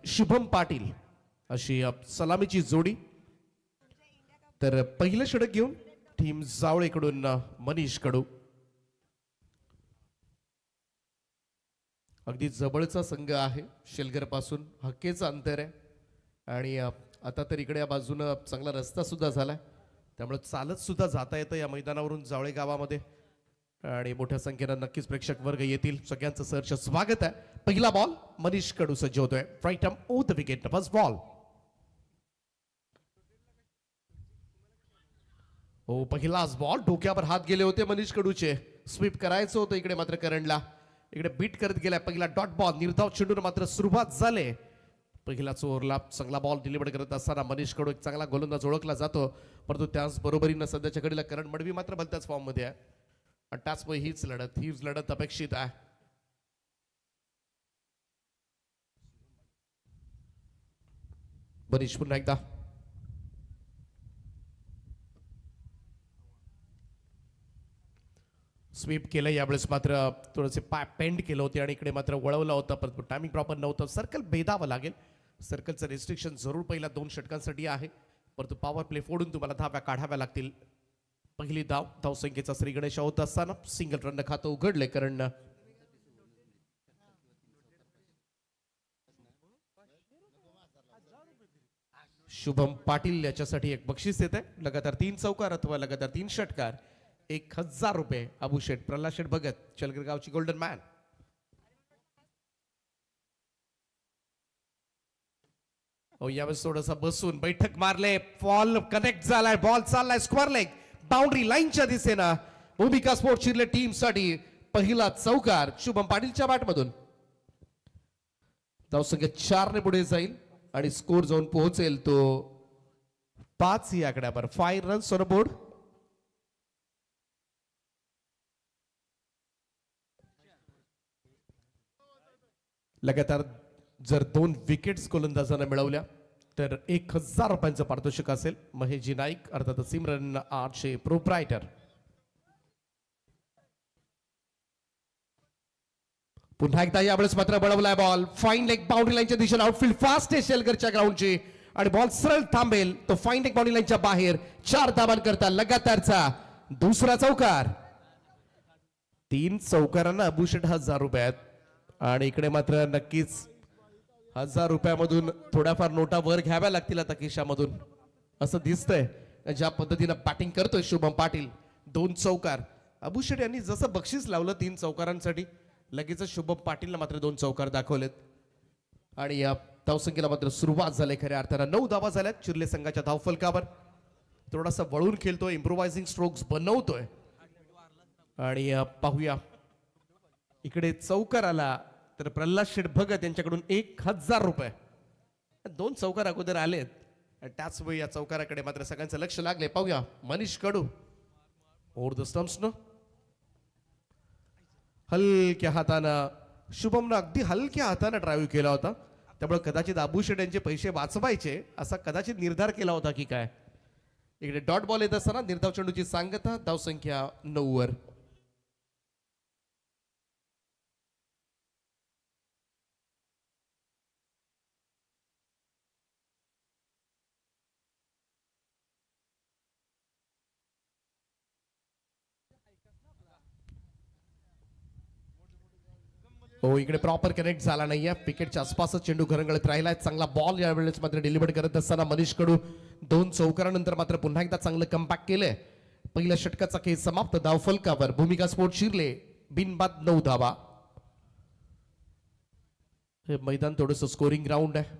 शुभम पाटील अशी सलामीची जोडी. तर पहिलं षटक घेऊन टीम जावळेकडून मनीष कडू. अगदी जवळचा संघ आहे, शेलगर पासून हक्केचं अंतर आहे आणि आता तर इकडे या बाजूनं चांगला रस्ता सुद्धा झालाय, त्यामुळे चालत सुद्धा जाता येतं या मैदानावरून जावळे गावामध्ये आणि मोठ्या संख्येनं नक्कीच प्रेक्षक वर्ग येतील. सगळ्यांचं सहर्ष स्वागत आहे. पहिला बॉल मनीष कडू सज्ज होतोय. Right arm over the wicket. First ball. हो, पहिलाच बॉल. डोक्यावर हात गेले होते मनीष कडूचे. स्वीप करायचं होतं इकडे, मात्र करंडला इकडे बीट करत गेलाय. पहिला डॉट बॉल निर्धाव चेंडून मात्र सुरुवात झाले. पहिलाच ओव्हरला चांगला बॉल डिलिव्हर करत असताना मनीष कडू एक चांगला गोलंदाज ओळखला जातो, परंतु त्याच बरोबरीनं सध्याच्या घडीला करण मडवी मात्र भलत्याच फॉर्म मध्ये आहे आणि त्याचमुळे हीच लढत अपेक्षित आहे. मनीष पुन्हा एकदा स्वीप केलं. यावेळेस मात्र थोडेसे पाय पेंड केलं होते आणि इकडे मात्र वळवलं होतं, परंतु टायमिंग प्रॉपर नव्हतं. सर्कल भेदावं लागेल. सर्कलचं रेस्ट्रिक्शन जरूर पहिल्या 2 षटकांसाठी आहे, परंतु पॉवर प्ले फोडून तुम्हाला धाव्या काढाव्या लागतील. पहिली धावसंख्येचा श्री गणेश होत असताना सिंगल रन खातं उघडले कारण शुभम पाटील याच्यासाठी एक बक्षीस येत आहे. लगातार 3 चौकार अथवा लगातार 3 षटकार 1000 रुपये. अबू शेठ, प्रल्हाद शेठ भगत, चलगर गावची गोल्डन मॅन. यावेळेस थोडासा बसून बैठक मारले. बॉल कनेक्ट झालाय. बॉल चाललाय स्क्वेअर लेग बाउंड्री लाईनच्या दिशेनं. भूमिका स्पोर्ट चिरले टीम साठी पहिला चौकार शुभम पाटीलच्या बॅटमधून. धावसंख्या 4 ने पुढे जाईल आणि स्कोर जाऊन पोहोचेल तो 5 या आकड्यावर. 5 रन्स ऑन बोर्ड. लगातार जर 2 विकेट्स गोलंदाजांना मिळवल्या तर 1000 रुपयांचं पारितोषिक असेल. महेशजी नाईक अर्थात सिमरन आरचे प्रोप्रायटर. पुन्हा एकदा यावेळेस मात्र बळवलाय बॉल. फाईन लेग बाउंड्री लाईनच्या दिशेने. आउटफील्ड फास्ट आहे शेलगरच्या ग्राउंडची आणि बॉल सरळ थांबेल. तो फाईन लेग बाउंड्री लाईनच्या बाहेर. 4 धावांकरता लगातारचा दुसरा चौकार. 3 चौकारांना अबुशेठ 1000 रुपये आहेत आणि इकडे मात्र नक्कीच 1000 रुपयामधून थोड्याफार नोटा वर घ्याव्या लागतील आता खिशामधून असं दिसतंय. ज्या पद्धतीनं बॅटिंग करतोय शुभम पाटील. 2 चौकार. अबुशेठ यांनी जसं बक्षीस लावलं 3 चौकारांसाठी, लगेच शुभम पाटीलला मात्र 2 चौकार दाखवलेत आणि या धावसंख्येला मात्र सुरुवात झाली. खऱ्या अर्थानं 9 धावा झाल्यात चिरले संघाच्या धावफलकावर. थोडासा वळून खेळतोय, इम्प्रोवायझिंग स्ट्रोक्स बनवतोय आणि पाहूया इकडे चौकार आला तर प्रल्हाद शेठ भगत यांच्याकडून 1000 रुपये. 2 चौकार अगोदर आलेत, त्याच वेळी या चौकाराकडे मात्र सगळ्यांचं लक्ष लागले. पाहूया मनीष कडू ओव्हर द स्टंप्सनं हलक्या हातानं. शुभमनं अगदी हलक्या हातानं ड्राईव्ह केला होता, त्यामुळे कदाचित अबू शेठ यांचे पैसे वाचवायचे असा कदाचित निर्धार केला होता की काय. इकडे डॉट बॉल येत असताना निर्धाव चेंडूची सांगता. धावसंख्या 9 वर. हो, इकडे प्रॉपर कनेक्ट झाला नाहीये. विकेटच्या आसपासच चेंडू घरंगळत राहिलाय. चांगला बॉल यावेळेस मात्र डिलिव्हर करत असताना मनीष कडू 2 चौकारानंतर मात्र पुन्हा एकदा चांगलं कमबॅक केलंय. पहिल्या षटकाचा खेळ समाप्त. धावफलकावर भूमिका स्पोर्ट शिरले बिनबाद 9 धावा. हे मैदान थोडंसं स्कोरिंग ग्राउंड आहे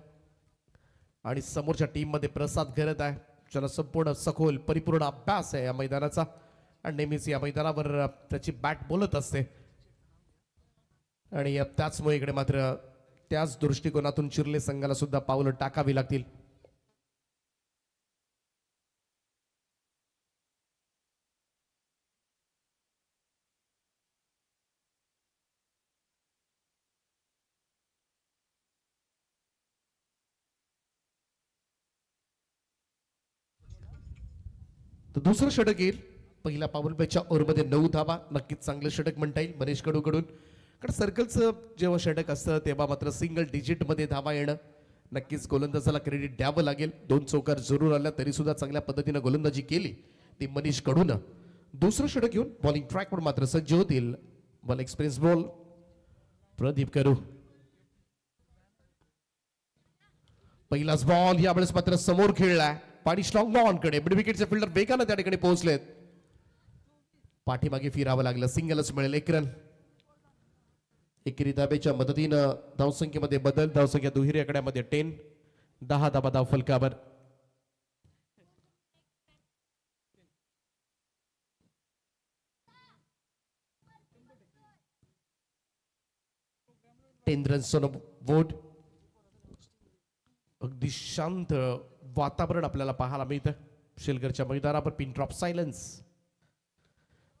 आणि समोरच्या टीम मध्ये प्रसाद घरत आहे, ज्याला संपूर्ण सखोल परिपूर्ण अभ्यास आहे या मैदानाचा आणि नेहमीच या मैदानावर त्याची बॅट बोलत असते आणि त्याचमुळे इकडे मात्र त्याच दृष्टिकोनातून चिरले संघाला सुद्धा पावलं टाकावी लागतील. तर दुसरं षटक येईल. पहिल्या पावर प्लेच्या ओव्हरमध्ये 9 धावा. नक्कीच चांगलं षटक म्हणता येईल मनीष कडूकडून. कारण सर्कलचं जेव्हा षटक असतं तेव्हा मात्र सिंगल डिजिटमध्ये धावा येणं नक्कीच गोलंदाजाला क्रेडिट द्यावं लागेल. 2 चौकार जरूर आल्या तरी सुद्धा चांगल्या पद्धतीने गोलंदाजी केली ती मनीष कडून. दुसरं षटक घेऊन बॉलिंग ट्रॅकवर मात्र सज्ज होतील बॉल एक्सप्रेस बॉल प्रदीप करू. पहिलाच बॉल यावेळेस मात्र समोर खेळलाय पाणी स्ट्रॉंग बॉल कडे. मिड विकेटचे फिल्डर वेगानं त्या ठिकाणी पोहोचलेत. पाठीमागे फिरावं लागलं. सिंगलच मिळेल. 1 रन. एकेरी दाब्याच्या मदतीनं धावसंख्येमध्ये बदल. धावसंख्या दुहेरी आकड्यामध्ये 10 धाबा धाव फलकावर. Runs on board. अगदी शांत वातावरण आपल्याला पाहायला मिळतं शेलगरच्या मैदानावर. Pin drop silence.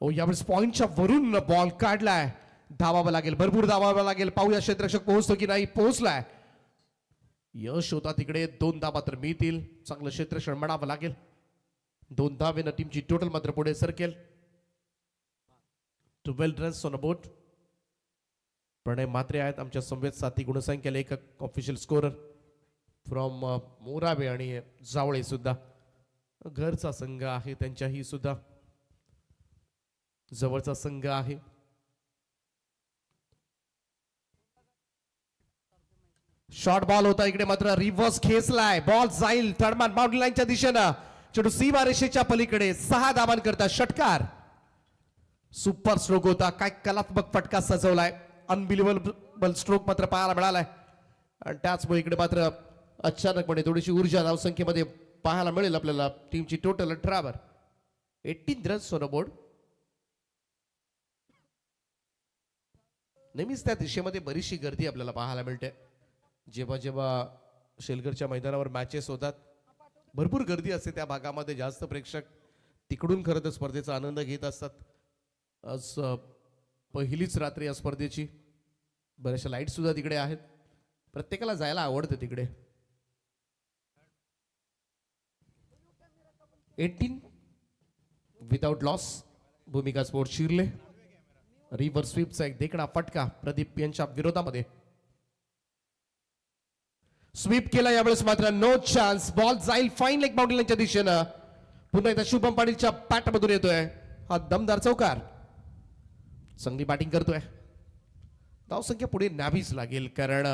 ओ यावेळेस पॉइंटच्या वरून बॉल काढलाय. धावावं लागेल. भरपूर धावावं लागेल. पाहूया क्षेत्ररक्षक पोहोचतो की नाही. पोहोचलाय. यश होता तिकडे. 2 धावा तर मिळतील. चांगलं क्षेत्ररक्षण म्हणावं लागेल. 2 धावेनं टीमची टोटल मात्र पुढे सरकेल. 12 रन्स ऑन बोर्ड. प्रणय म्हात्रे आहेत आमच्या संवेद साथी. गुणसंख्या लेखक ऑफिशियल स्कोरर फ्रॉम मोरावे आणि जावळे सुद्धा घरचा संघ आहे त्यांच्याही सुद्धा जवळचा संघ आहे. शॉर्ट बॉल होता इकडे मात्र रिव्हर्स खेचलाय. बॉल जाईल थर्डमॅन बाउंड्री लाईनच्या दिशेनं. चेंडू सीमा रेषेच्या पलीकडे. 6 धावांकरता षटकार. सुपर स्ट्रोक होता. काय कलात्मक फटका सजवलाय. अनबिलिव्हेबल स्ट्रोक मात्र पाहायला मिळालाय. आणि त्याचमुळे इकडे मात्र अचानकपणे थोडीशी ऊर्जा धावसंख्येमध्ये पाहायला मिळेल आपल्याला. टीमची टोटल 18 वर. 18 रन्स ऑन बोर्ड. नेहमीच त्या दिशेमध्ये बरीचशी गर्दी आपल्याला पाहायला मिळते. जेव्हा जेव्हा शेलगरच्या मैदानावर मॅचेस होतात भरपूर गर्दी असते त्या भागामध्ये. जास्त प्रेक्षक तिकडून खरं तर स्पर्धेचा आनंद घेत असतात. आज पहिलीच रात्री या स्पर्धेची. बऱ्याचशा लाईट सुद्धा तिकडे आहेत. प्रत्येकाला जायला आवडतं तिकडे. 18 विदाउट लॉस. भूमिका स्पोर्ट शिरले. रिव्हर्स स्वीपचा एक देखणा फटका प्रदीप यांच्या विरोधामध्ये. स्वीप केला यावेळेस मात्र नो चान्स. बॉल जाईल फाईन लेग बाउंड्री लाईनच्या दिशेनं. पुन्हा एकदा शुभम पाटीलच्या बॅटमधून येतोय हा दमदार चौकार. चांगली बॅटिंग करतोय. धावसंख्या पुढे न्यावीच लागेल कारण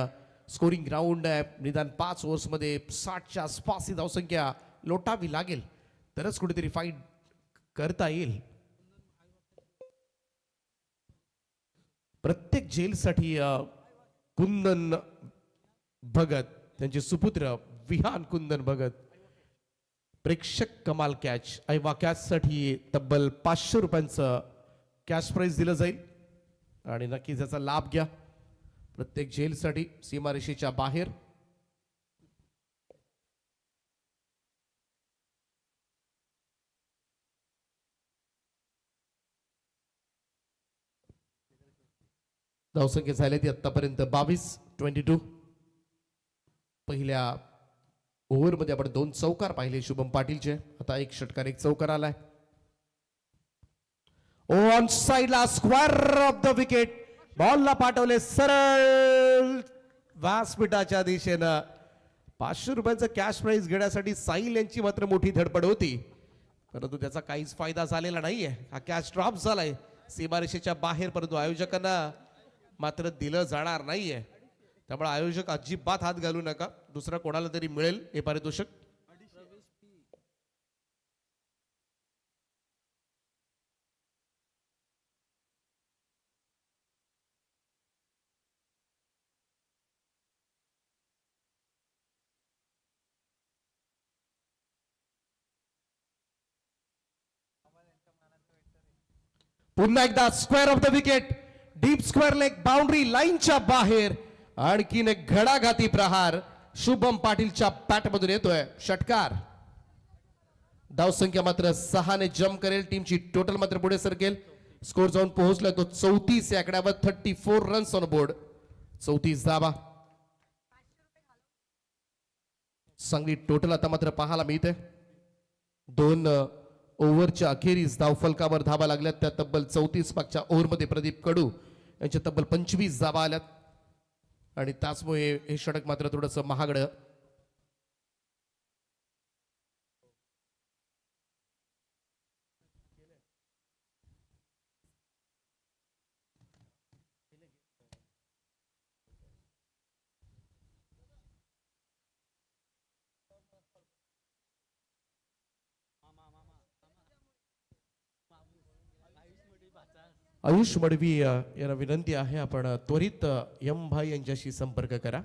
स्कोरिंग ग्राउंड आहे. निदान 5 ओव्हर्समध्ये 60च्या आसपास ही धावसंख्या लोटावी लागेल तरच कुठेतरी फाईट करता येईल. प्रत्येक जेलसाठी कुंदन भगत त्यांचे सुपुत्र विहान कुंदन भगत प्रेक्षक कमाल कॅच ऐवा कॅच साठी तब्बल 500 रुपयांचं कॅश प्राइज दिलं जाईल आणि नक्कीच त्याचा लाभ घ्या. प्रत्येक जेलसाठी सीमारेषेच्या बाहेर. धावसंख्या झाली ती आतापर्यंत 22. पहिल्या ओव्हरमध्ये आपण 2 चौकार पाहिले शुभम पाटीलचे. आता 1 षटकार 1 चौकार आलाय. ऑन साइडला स्क्वेअर ऑफ द विकेट. बॉलला पाठवले सरळ व्यासपीठाच्या दिशेनं. 500 रुपयांचं कॅश प्राइज घेण्यासाठी साहिल यांची मात्र मोठी धडपड होती परंतु त्याचा काहीच फायदा झालेला नाहीये. हा कॅच ड्रॉप झालाय सीमारेषेच्या बाहेर परंतु आयोजकांना मात्र दिलं जाणार नाहीये. त्यामुळे आयोजक अजिबात हात घालू नका. दुसरा कोणाला तरी मिळेल हे पारितोषिक. पुन्हा एकदा square of the wicket. Deep square leg boundary लाईनच्या बाहेर. आणखीन एक घडाघाती प्रहार शुभम पाटीलच्या बॅटमधून येतोय. षटकार. धावसंख्या मात्र 6 ने जम्प करेल. टीमची टोटल मात्र पुढे सरकेल. स्कोर जाऊन पोहोचलाय तो 34 या आकड्यावर. 34 रन्स ऑन बोर्ड. 34 धावा. चांगली टोटल आता मात्र पाहायला मिळते. 2 ओव्हरच्या अखेरीस धावफलकावर धावा लागल्यात त्या तब्बल 34. मागच्या ओव्हरमध्ये प्रदीप कडू यांच्या तब्बल 25 धावा आल्यात आणि त्याचमुळे हे षटक मात्र थोडंसं महागडं आयुष मडवी यांना विनंती आहे आपण त्वरित एम भाई यांच्याशी संपर्क करा.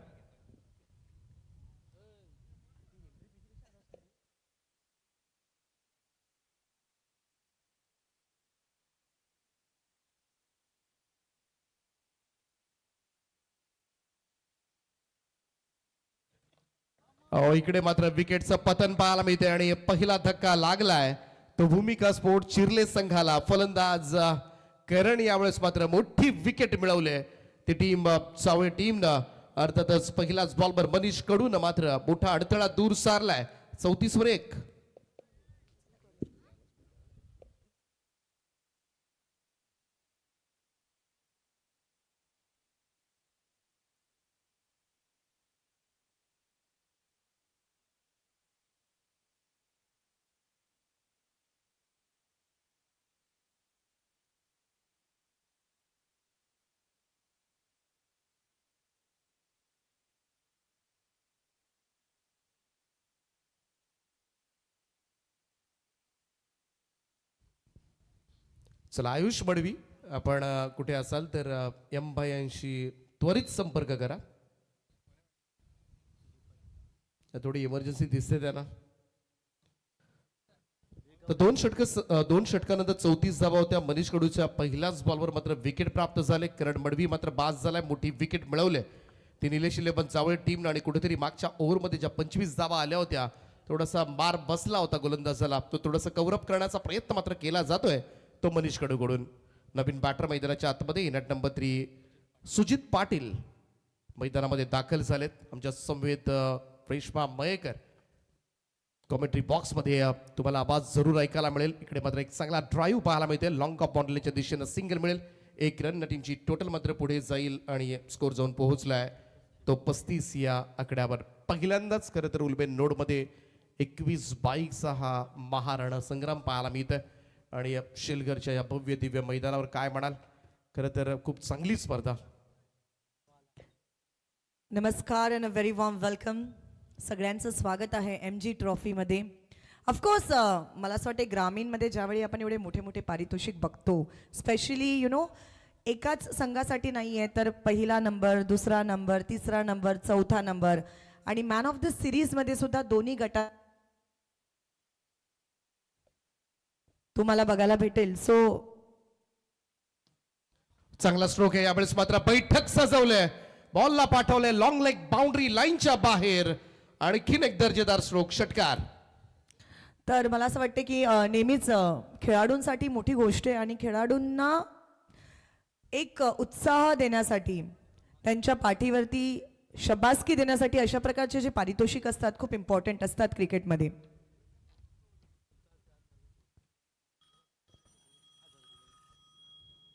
इकडे मात्र विकेटचं पतन पाहायला मिळते आणि पहिला धक्का लागलाय तो भूमिका स्पोर्ट चिर्ले संघाला. फलंदाज करण यावेळेस मात्र मोठी विकेट मिळवले ती टीम सावळे टीमनं. अर्थातच पहिलाच बॉलवर मनीष कडून मात्र मोठा अडथळा दूर सारलाय. 34 वर 1. चला आयुष मडवी आपण कुठे असाल तर एम भाई यांशी त्वरित संपर्क करा. थोडी इमर्जन्सी दिसते त्यांना. तर दोन षटकानंतर 34 धावा होत्या मनीष कडूच्या. पहिल्याच बॉलवर मात्र विकेट प्राप्त झाले. करण मडवी मात्र बाद झालाय. मोठी विकेट मिळवले ती निलेश 11 चावळे टीमनं. आणि कुठेतरी मागच्या ओव्हरमध्ये ज्या 25 धावा आल्या होत्या थोडासा मार बसला होता गोलंदाजाला. तो थोडासा कव्हरअप करण्याचा प्रयत्न मात्र केला जातोय तो मनीष कडूकडून. नवीन बॅटर मैदानाच्या आतमध्ये नट नंबर 3 सुजित पाटील मैदानामध्ये दाखल झालेत. आमच्या समवेत रेश्मा मयेकर. कॉमेंट्री बॉक्स मध्ये तुम्हाला आवाज जरूर ऐकायला मिळेल. इकडे मात्र एक चांगला ड्राईव्ह पाहायला मिळते. लॉंग ऑफ बाउंड्रीच्या दिशेनं सिंगल मिळेल. 1 रन टीमची टोटल मात्र पुढे जाईल आणि स्कोर जाऊन पोहोचलाय तो 35 या आकड्यावर. पहिल्यांदाच खरं तर उलबेन नोडमध्ये 21-22 हा महारण संग्राम पाहायला मिळतोय. आणि शेलघरच्या या भव्य दिव्य मैदानावर काय म्हणाल. खरं तर खूप चांगली स्पर्धा. नमस्कार and a very warm welcome. सगळ्यांचं स्वागत आहे MG ट्रॉफीमध्ये. ऑफकोर्स मला असं वाटतं ग्रामीणमध्ये ज्यावेळी आपण एवढे मोठे मोठे पारितोषिक बघतो स्पेशली एकाच संघासाठी नाही आहे तर पहिला नंबर, दुसरा नंबर, तिसरा नंबर, चौथा नंबर आणि मॅन ऑफ द सिरीजमध्ये सुद्धा दोन्ही गटात तुम्हाला बघायला भेटेल. सो चांगला स्ट्रोक आहे यावेळेस मात्र बैठक सजवले. बॉलला पाठवले लॉंग लेग बाउंड्री लाईनच्या बाहेर. आणखीन एक दर्जेदार स्ट्रोक षटकार. तर मला असं वाटतं की नेहमीच खेळाडूंसाठी मोठी गोष्ट आहे आणि खेळाडूंना एक उत्साह देण्यासाठी त्यांच्या पाठीवरती शबासकी देण्यासाठी अशा प्रकारचे जे पारितोषिक असतात खूप इम्पॉर्टंट असतात क्रिकेटमध्ये.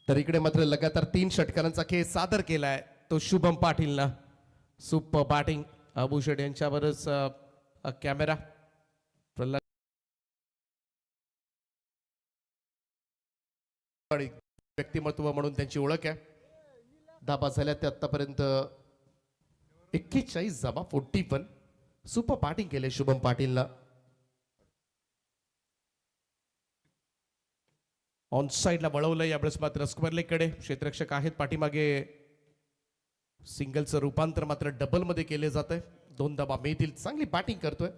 तर इकडे मात्र लगातार 3 षटकारांचा खेळ सादर केलाय तो शुभम पाटीलनं. Super batting. अबू शेठ यांच्यावरच कॅमेरा. व्यक्तिमत्व म्हणून त्यांची ओळख आहे. धाबा झाल्या ते आतापर्यंत 41 धाबा 41. सुपर बॅटिंग केले शुभम पाटीलनं. ऑन साइडला वळवलं यावेळेस मात्र स्क्वेअर लेग कडे. क्षेत्ररक्षक आहेत पाठीमागे. सिंगलचं रूपांतर मात्र डबल मध्ये केले जात आहे. 2 धाबा मिळतील. चांगली बॅटिंग करतोय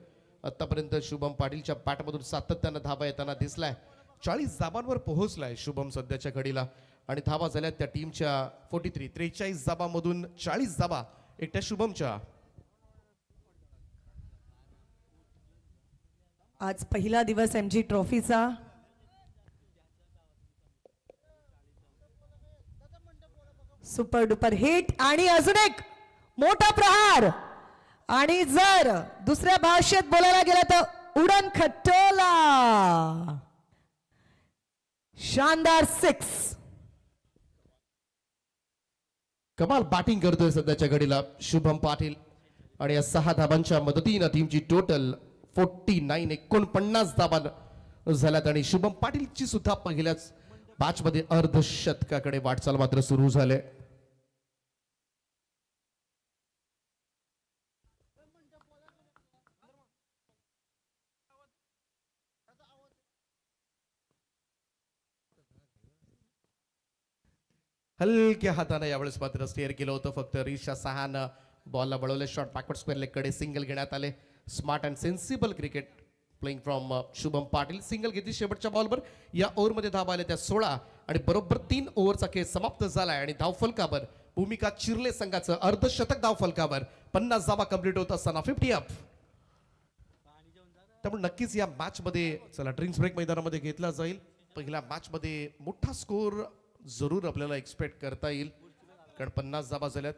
आतापर्यंत शुभम पाटीलच्या बॅटमधून सातत्यानं धाबा येताना दिसलाय. 40 धाबांवर पोहोचलाय शुभम सध्याच्या घडीला. आणि धाबा झाल्या त्या टीमच्या 43 धाबांमधून 40 धाबा एकट्या शुभमच्या. आज पहिला दिवस MG ट्रॉफीचा. सुपर डुपर हिट आणि अजून एक मोठा प्रहार. आणि जर दुसऱ्या भाषेत बोलायला गेलं तर उडन खटोला. शानदार 6. कमाल बॅटिंग करतोय सध्याच्या घडीला शुभम पाटील. आणि या 6 धाबांच्या मदतीनं टीमची टोटल 49 धाबा झाल्यात. आणि शुभम पाटीलची सुद्धा पहिल्याच मॅचमध्ये अर्धशतकाकडे वाटचाल मात्र सुरू झाले. हलक्या हाताने यावेळेस मात्र स्टेअर केलं होतं. फक्त रिशा सहानं बॉलला वळवले. शॉट बॅकवर्ड स्क्वेअर लेग कडे सिंगल घेण्यात आले. Smart and sensible cricket playing from Shubham Patil. Single घेतली शेवटच्या बॉलवर. या ओव्हरमध्ये धावा आल्या त्या 16 आणि बरोबर 3 ओव्हरचा खेळ समाप्त झालाय आणि धावफलकावर भूमिका चिर्ले संघाचं अर्धशतक धावफलकावर 50 धावा कंप्लीट होत असताना 50 अप. त्यामुळे नक्कीच या मॅच मध्ये चला ड्रिंक्स ब्रेक मैदानामध्ये घेतला जाईल. पहिल्या मॅच मध्ये मोठा स्कोर जरूर आपल्याला एक्सपेक्ट करता येईल कारण 50 धावा झाल्यात.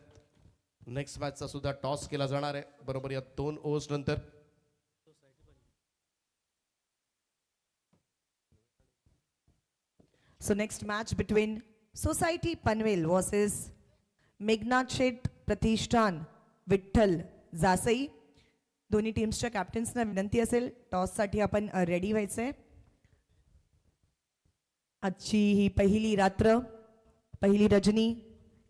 नेक्स्ट मॅचचा सुद्धा टॉस केला जाणार आहे बरोबर या 2 ओव्हर्स नंतर. So next match between Society Panvel versus Meghnad Sheth Pratishthan Vitthal Jasai. दोन्ही टीम्सच्या कॅप्टन्सना विनंती असेल टॉससाठी आपण रेडी व्हायचंय. आजची ही पहिली रात्र, पहिली रजनी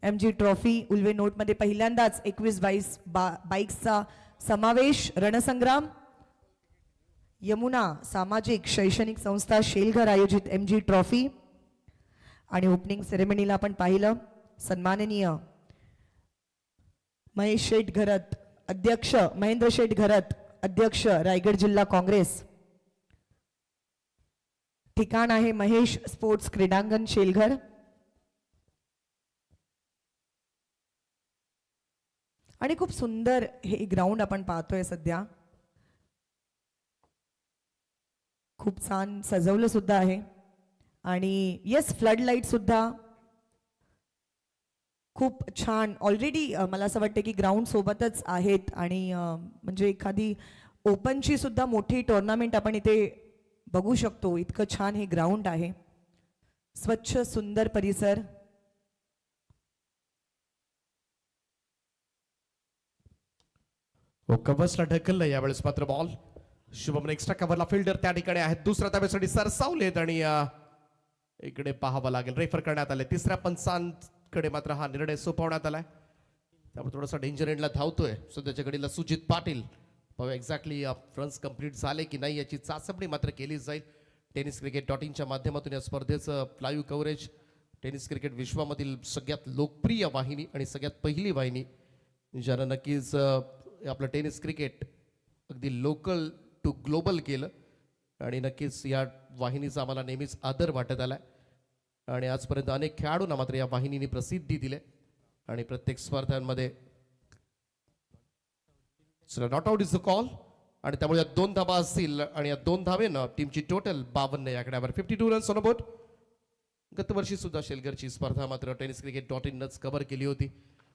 MG ट्रॉफी उल्वे नोटमध्ये पहिल्यांदाच 21-22 बाईक्सचा समावेश. रणसंग्राम यमुना सामाजिक शैक्षणिक संस्था शेलघर आयोजित MG ट्रॉफी आणि ओपनिंग सेरेमनीला आपण पाहिलं सन्माननीय महेश शेठ घरत अध्यक्ष, महेंद्र शेठ घरत अध्यक्ष रायगड जिल्हा काँग्रेस. ठिकाण आहे महेश स्पोर्ट्स क्रीडांगण शेलघर. आणि खूप सुंदर हे ग्राउंड आपण पाहतोय सध्या. खूप छान सजवलं सुद्धा आहे आणि येस फ्लड लाईट सुद्धा खूप छान ऑलरेडी मला असं वाटतं की ग्राउंड सोबतच आहेत आणि म्हणजे एखादी ओपनची सुद्धा मोठी टुर्नामेंट आपण इथे बघू शकतो. इतकं छान हे ग्राउंड आहे. स्वच्छ सुंदर परिसर. कव्हर्सला ढकललं यावेळेस मात्र बॉल. शुभम एक्स्ट्रा कव्हरला फिल्डर त्या ठिकाणी आहेत. दुसऱ्या धाब्यासाठी सरसावलेत आणि इकडे पाहावं लागेल रेफर करण्यात आले. तिसऱ्या पंचांकडे मात्र हा निर्णय सोपवण्यात आलाय. त्यामुळे थोडासा डेंजर एंडला धावतोय सध्याच्या घडीला सुजित पाटील. पाहूया एक्झॅक्टली रन्स कंप्लीट झाले की नाही याची चाचपणी मात्र केली जाईल. tenniscricket.in माध्यमातून या स्पर्धेचं लाईव्ह कव्हरेज. टेनिस क्रिकेट विश्वामधील सगळ्यात लोकप्रिय वाहिनी आणि सगळ्यात पहिली वाहिनी ज्यानं नक्कीच आपलं टेनिस क्रिकेट अगदी लोकल टू ग्लोबल केलं आणि नक्कीच या वाहिनीचा आम्हाला नेहमीच आदर वाटत आलाय आणि आजपर्यंत अनेक खेळाडूंना मात्र या वाहिनीने प्रसिद्धी दिली आणि प्रत्येक स्पर्धांमध्ये not out is the call आणि त्यामुळे या 2 धावा असतील आणि या 2 धावेनं टीमची टोटल 52 या आकड्यावर 52 रन्स ऑन बोर्ड. गतवर्षी सुद्धा शेलघरची स्पर्धा मात्र tenniscricket.in नच कव्हर केली होती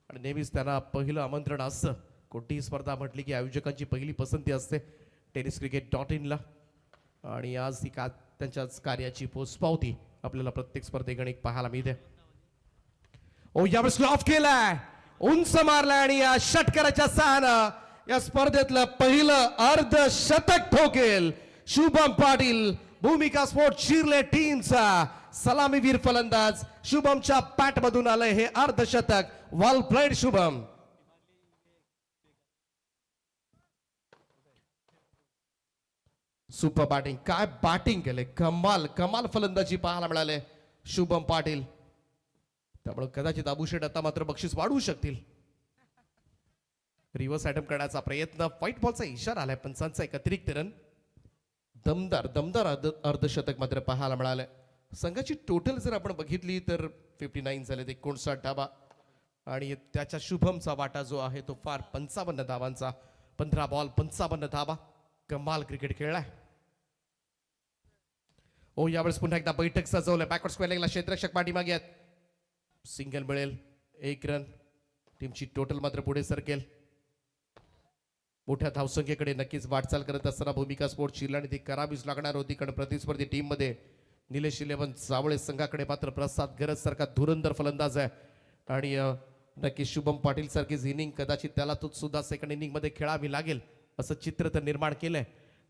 आणि नेहमीच त्यांना पहिलं आमंत्रण असतं. कोणतीही स्पर्धा म्हटली की आयोजकांची पहिली पसंती असते tenniscricket.in ला आणि आज ती त्यांच्याच कार्याची पोचपावती आपल्याला प्रत्येक स्पर्धेकडे पाहायला मिळते. ओ यावेळेस स्लॉफ केलाय, उंच मारलाय आणि या षटकाराच्या सहानं या स्पर्धेतलं पहिलं अर्धशतक ठोकेल शुभम पाटील. भूमिका स्पोर्ट चिर्ले टीमचा सलामीवीर फलंदाज शुभमच्या पॅट मधून आलंय हे अर्धशतक. वेल प्लेड शुभम. सुपर बॅटिंग, काय बॅटिंग केले, कमाल कमाल फलंदाजी पाहायला मिळाले शुभम पाटील. त्यामुळे कदाचित अबुशेठ आता मात्र बक्षीस वाढवू शकतील. रिव्हर्स अटेम्प्ट करण्याचा प्रयत्न, व्हाईट बॉलचा इशारा आलाय पंचांचा एक अतिरिक्त रन. दमदार दमदार अर्धशतक मात्र पाहायला मिळालंय. संघाची टोटल जर आपण बघितली तर 59 झाले, 59 धावा आणि त्याच्या शुभमचा वाटा जो आहे तो फार 55 धावांचा. 15 बॉल 55 धावा. कमाल क्रिकेट खेळलाय. ओ यावेळेस पुन्हा एकदा बैठक सजवलंय. बॅकवर्ड स्क्वेअर लेगला क्षेत्ररक्षक पाठीमागे आहेत. सिंगल मिळेल, 1 रन. टीमची टोटल मात्र पुढे सरकेल. मोठ्या धावसंख्येकडे नक्कीच वाटचाल करत असताना भूमिका स्पोर्ट चिर्ले ती करावीच लागणार होती कारण प्रतिस्पर्धी टीम मध्ये निलेश 11 जावळे संघाकडे मात्र प्रसाद गरज सारखा धुरंधर फलंदाज आहे आणि नक्कीच शुभम पाटील सारखीच इनिंग कदाचित त्याला तो सुद्धा सेकंड इनिंग मध्ये खेळावी लागेल असं चित्र तर निर्माण केलंय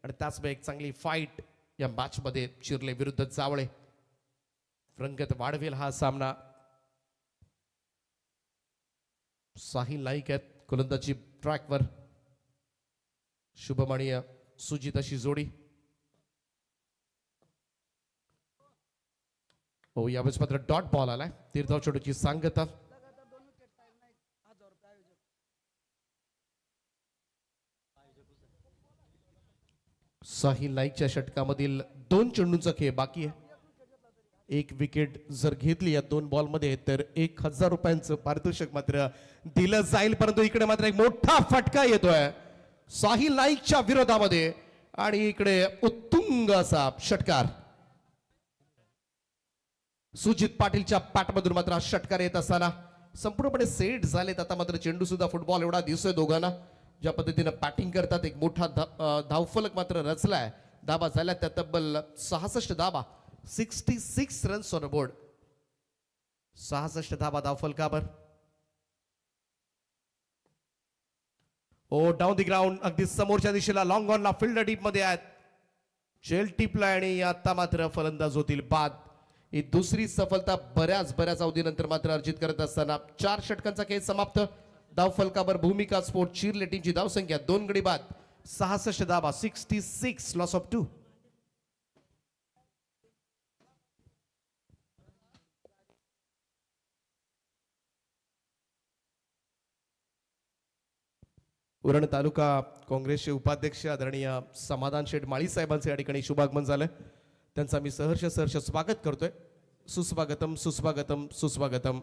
आणि त्याचमुळे एक चांगली फाईट या मॅच मध्ये चिर्ले विरुद्ध जावळे रंगत वाढवेल हा सामना. साहिल नाईक आहेत गोलंदाजी ट्रॅकवर. शुभम आणि सुजित अशी जोडी. हो यावेळेस मात्र डॉट बॉल आलाय तीर्थाव चेंडूची सांगता. साहिल नाईकच्या षटकामधील 2 चेंडूंचा खेळ बाकी आहे. एक विकेट जर घेतली या 2 बॉलमध्ये तर 1000 रुपयांचं पारितोषिक मात्र दिलं जाईल. परंतु इकडे मात्र एक मोठा फटका येतोय साहिल नाईकच्या विरोधामध्ये आणि इकडे उत्तुंग असा षटकार. सुजित पाटीलच्या पॅटमधून मात्र हा षटकार येत असताना संपूर्णपणे सेट झालेत. आता मात्र चेंडू सुद्धा फुटबॉल एवढा दिसतोय दोघांना. ज्या पद्धतीनं बॅटिंग करतात एक मोठा धावफलक मात्र रचलाय. धाबा झाल्या त्या तब्बल 66 धाबा 66 रन्स ऑन बोर्ड. 66 धाबा धावफलकावर. ओ डाऊन दी ग्राउंड अगदी समोरच्या दिशेला लॉंग ऑनला फिल्डर डीप मध्ये आहेत. शेल टिपला आणि आता मात्र फलंदाज होतील बाद. ही दुसरी सफलता बऱ्याच अवधीनंतर मात्र अर्जित करत असताना 4 षटकांचा खेळ समाप्त. धाव फलकावर भूमिका स्पोर्ट चिरले टीमची धावसंख्या 2 गडी बाद 66 धाबा 66 लॉस ऑफ 2. उरण तालुका काँग्रेसचे उपाध्यक्ष आदरणीय समाधान शेठ माळी साहेबांचे या ठिकाणी शुभागमन झालं. त्यांचा मी सहर्ष स्वागत करतोय. सुस्वागतम सुस्वागतम सुस्वागतम.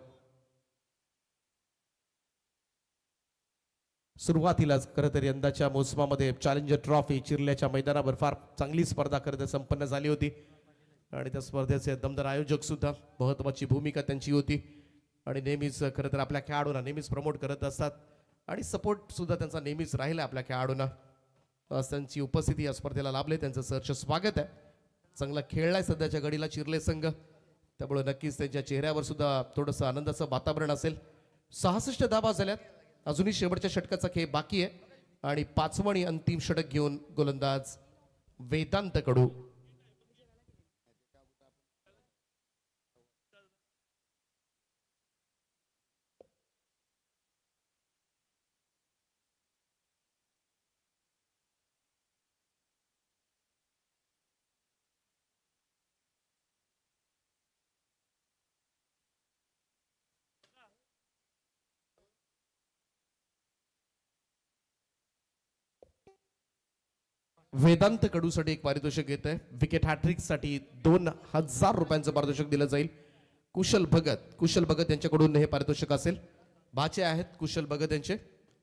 सुरुवातीलाच खरं तर यंदाच्या मोसमामध्ये चॅलेंजर ट्रॉफी चिरल्याच्या मैदानावर फार चांगली स्पर्धा खरं तर संपन्न झाली होती आणि त्या स्पर्धेचे दमदार आयोजक सुद्धा महत्वाची भूमिका त्यांची होती आणि नेहमीच खरं तर आपल्या खेळाडूंना नेहमीच प्रमोट करत असतात आणि सपोर्ट सुद्धा त्यांचा नेहमीच राहिला आपल्या खेळाडूंना. त्यांची उपस्थिती या स्पर्धेला लाभले. त्यांचं सहर्ष स्वागत आहे. चांगला खेळलाय सध्याच्या घडीला चिरले संघ, त्यामुळे नक्कीच त्यांच्या चेहऱ्यावर सुद्धा थोडंसं आनंदाचं वातावरण असेल. 66 धाबा झाल्यात. अजूनही शेवटच्या षटकाचा खेळ बाकी आहे आणि 5वं आणि अंतिम षटक घेऊन गोलंदाज वेदांत कडू. वेदांत कडूसाठी एक पारितोषिक येत आहे. विकेट हॅट्रिक साठी 2000 रुपयांचं पारितोषिक दिलं जाईल. कुशल भगत यांच्याकडून हे पारितोषिक असेल. भाचे आहेत कुशल भगत यांचे,